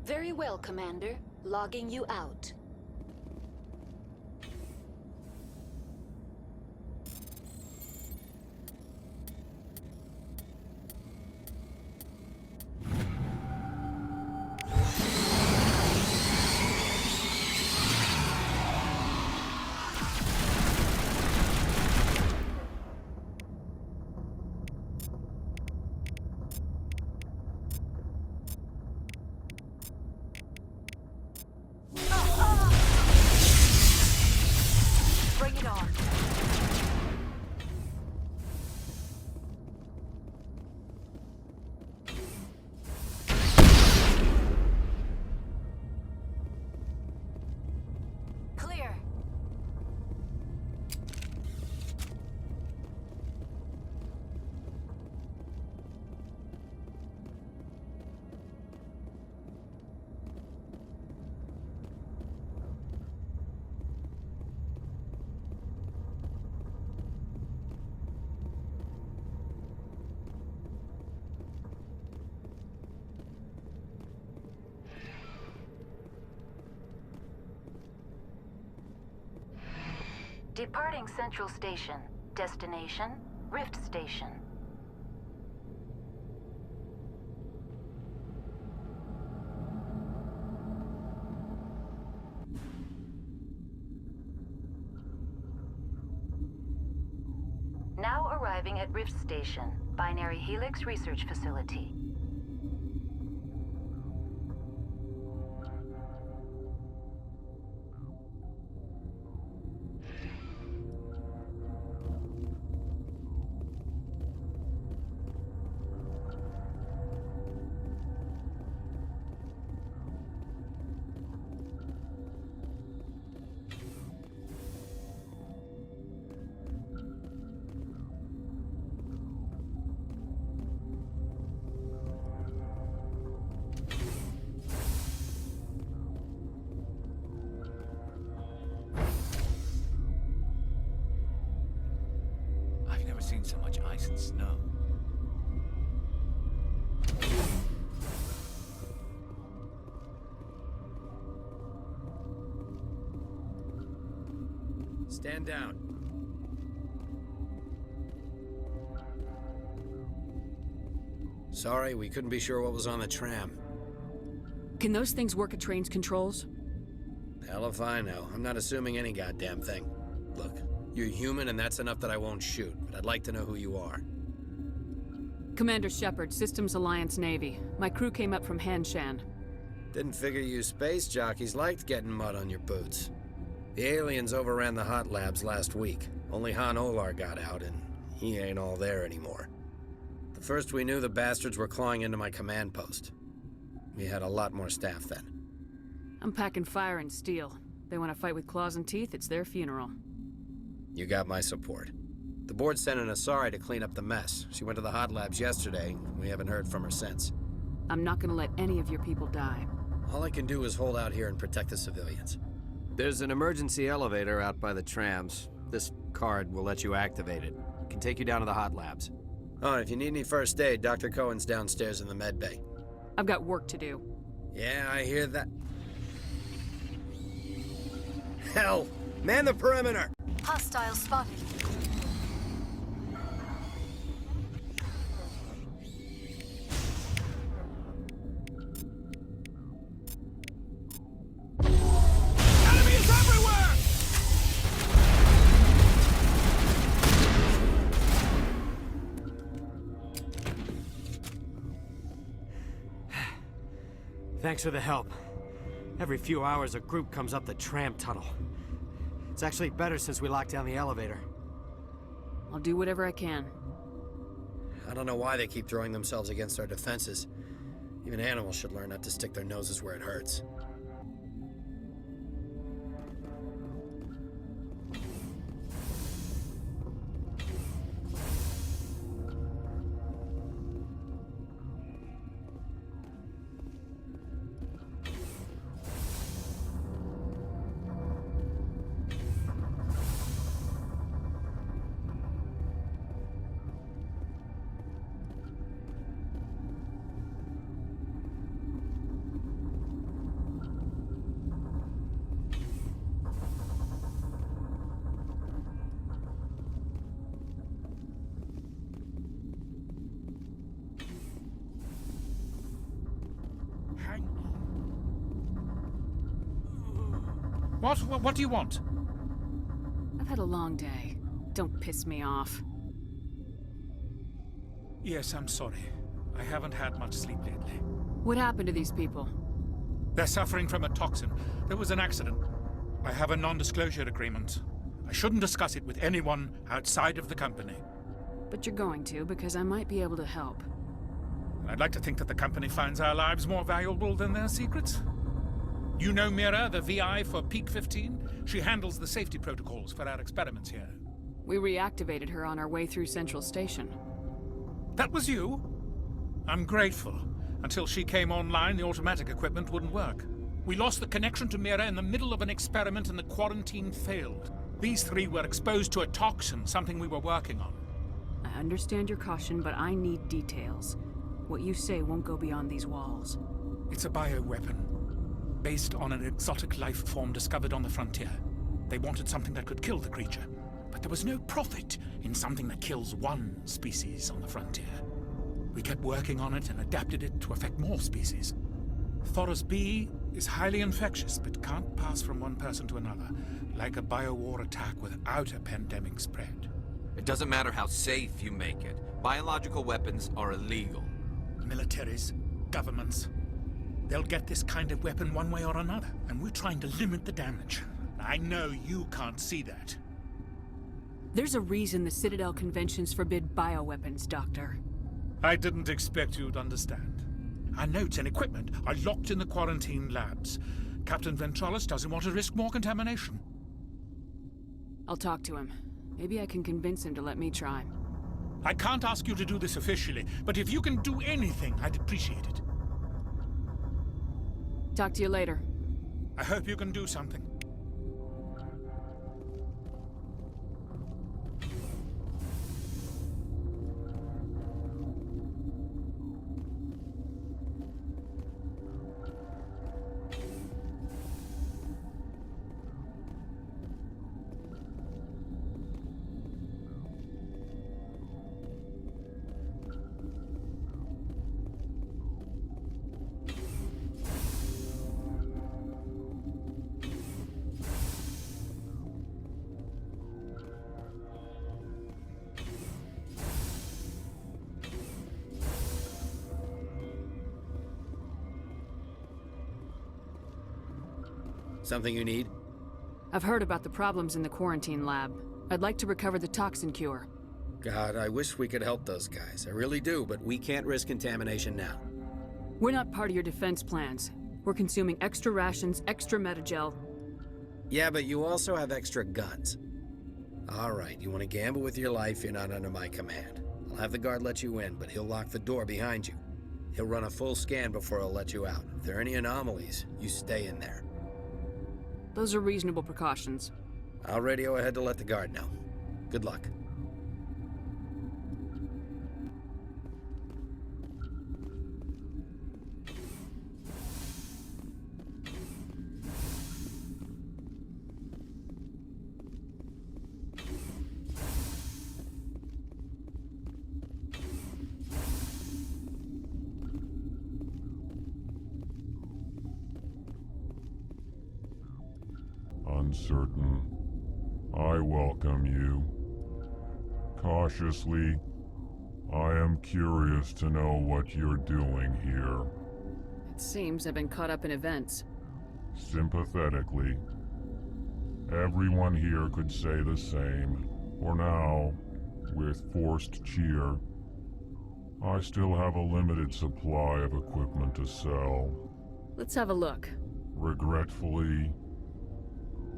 Very well, Commander. Logging you out. Bring it on. Clear. Departing Central Station. Destination, Rift Station. Now arriving at Rift Station, Binary Helix Research Facility. Seen so much ice and snow. Stand down. Sorry, we couldn't be sure what was on the tram. Can those things work at train's controls? Hell if I know. I'm not assuming any goddamn thing. Look, you're human and that's enough that I won't shoot, but I'd like to know who you are. Commander Shepard, Systems Alliance Navy. My crew came up from Hanshan. Didn't figure you space jockeys liked getting mud on your boots. The aliens overran the hot labs last week. Only Han Olar got out, and he ain't all there anymore. The first we knew, the bastards were clawing into my command post. We had a lot more staff then. I'm packing fire and steel. They want to fight with claws and teeth, it's their funeral. You got my support. The board sent an Asari to clean up the mess. She went to the hot labs yesterday. We haven't heard from her since. I'm not gonna let any of your people die. All I can do is hold out here and protect the civilians. There's an emergency elevator out by the trams. This card will let you activate it. It can take you down to the hot labs. Oh, and if you need any first aid, Dr. Cohen's downstairs in the med bay. I've got work to do. Yeah, I hear that. Hell, man the perimeter! Hostile spotted. Enemies everywhere! Thanks for the help. Every few hours, a group comes up the tram tunnel. It's actually better since we locked down the elevator. I'll do whatever I can. I don't know why they keep throwing themselves against our defenses. Even animals should learn not to stick their noses where it hurts. What do you want? I've had a long day. Don't piss me off. Yes, I'm sorry. I haven't had much sleep lately. What happened to these people? They're suffering from a toxin. There was an accident. I have a non-disclosure agreement. I shouldn't discuss it with anyone outside of the company. But you're going to, because I might be able to help. I'd like to think that the company finds our lives more valuable than their secrets. You know Mira, the VI for Peak 15? She handles the safety protocols for our experiments here. We reactivated her on our way through Central Station. That was you? I'm grateful. Until she came online, the automatic equipment wouldn't work. We lost the connection to Mira in the middle of an experiment and the quarantine failed. These three were exposed to a toxin, something we were working on. I understand your caution, but I need details. What you say won't go beyond these walls. It's a bioweapon, based on an exotic life form discovered on the frontier. They wanted something that could kill the creature, but there was no profit in something that kills one species on the frontier. We kept working on it and adapted it to affect more species. Thoros B is highly infectious, but can't pass from one person to another, like a biowar attack without a pandemic spread. It doesn't matter how safe you make it. Biological weapons are illegal. Militaries, governments, they'll get this kind of weapon one way or another, and we're trying to limit the damage. I know you can't see that. There's a reason the Citadel conventions forbid bioweapons, Doctor. I didn't expect you'd understand. Our notes and equipment are locked in the quarantine labs. Captain Ventralis doesn't want to risk more contamination. I'll talk to him. Maybe I can convince him to let me try. I can't ask you to do this officially, but if you can do anything, I'd appreciate it. Talk to you later. I hope you can do something. Something you need? I've heard about the problems in the quarantine lab. I'd like to recover the toxin cure. God, I wish we could help those guys. I really do, but we can't risk contamination now. We're not part of your defense plans. We're consuming extra rations, extra Metagel. Yeah, but you also have extra guns. All right, you want to gamble with your life, you're not under my command. I'll have the guard let you in, but he'll lock the door behind you. He'll run a full scan before he'll let you out. If there are any anomalies, you stay in there. Those are reasonable precautions. I'll radio ahead to let the guard know. Good luck. uncertain. I welcome you. Cautiously, I am curious to know what you're doing here. It seems I've been caught up in events. Sympathetically. Everyone here could say the same. For now, with forced cheer, I still have a limited supply of equipment to sell. Let's have a look. Regretfully,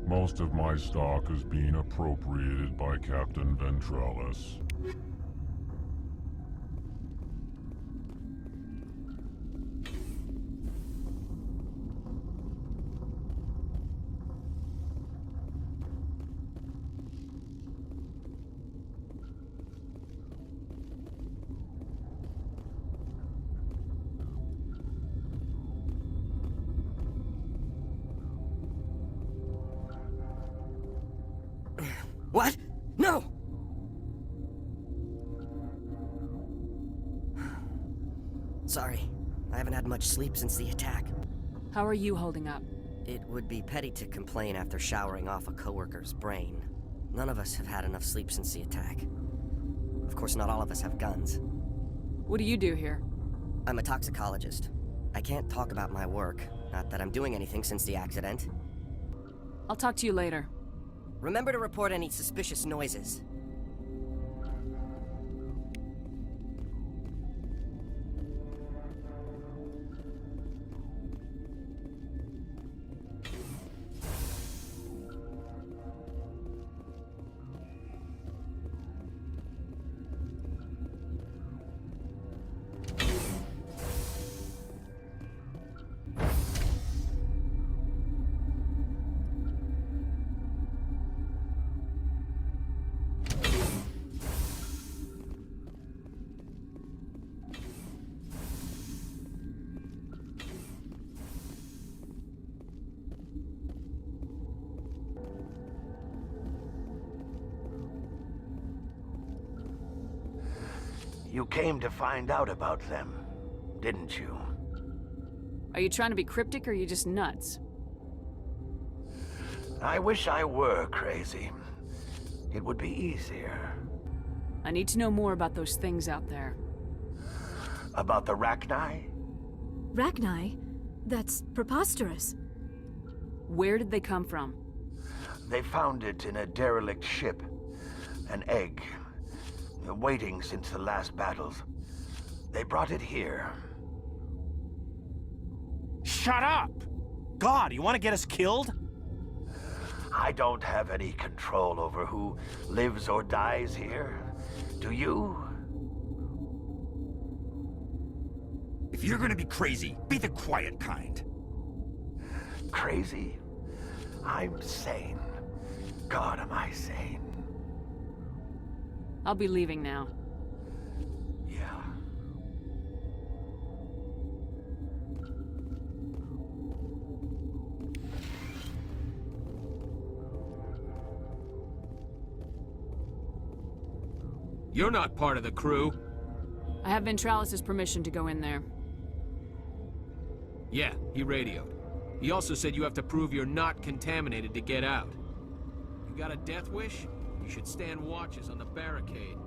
most of my stock is being appropriated by Captain Ventrellis. What? No! Sorry, I haven't had much sleep since the attack. How are you holding up? It would be petty to complain after showering off a coworker's brain. None of us have had enough sleep since the attack. Of course, not all of us have guns. What do you do here? I'm a toxicologist. I can't talk about my work. Not that I'm doing anything since the accident. I'll talk to you later. Remember to report any suspicious noises. You came to find out about them, didn't you? Are you trying to be cryptic or are you just nuts? I wish I were crazy. It would be easier. I need to know more about those things out there. About the Rachni? Rachni? That's preposterous. Where did they come from? They found it in a derelict ship. An egg. Waiting since the last battles. They brought it here. Shut up! God, you want to get us killed? I don't have any control over who lives or dies here. Do you? If you're gonna be crazy, be the quiet kind. Crazy? I'm sane. God, am I sane? I'll be leaving now. Yeah. You're not part of the crew. I have Ventrallis' permission to go in there. Yeah, he radioed. He also said you have to prove you're not contaminated to get out. You got a death wish? You should stand watches on the barricade.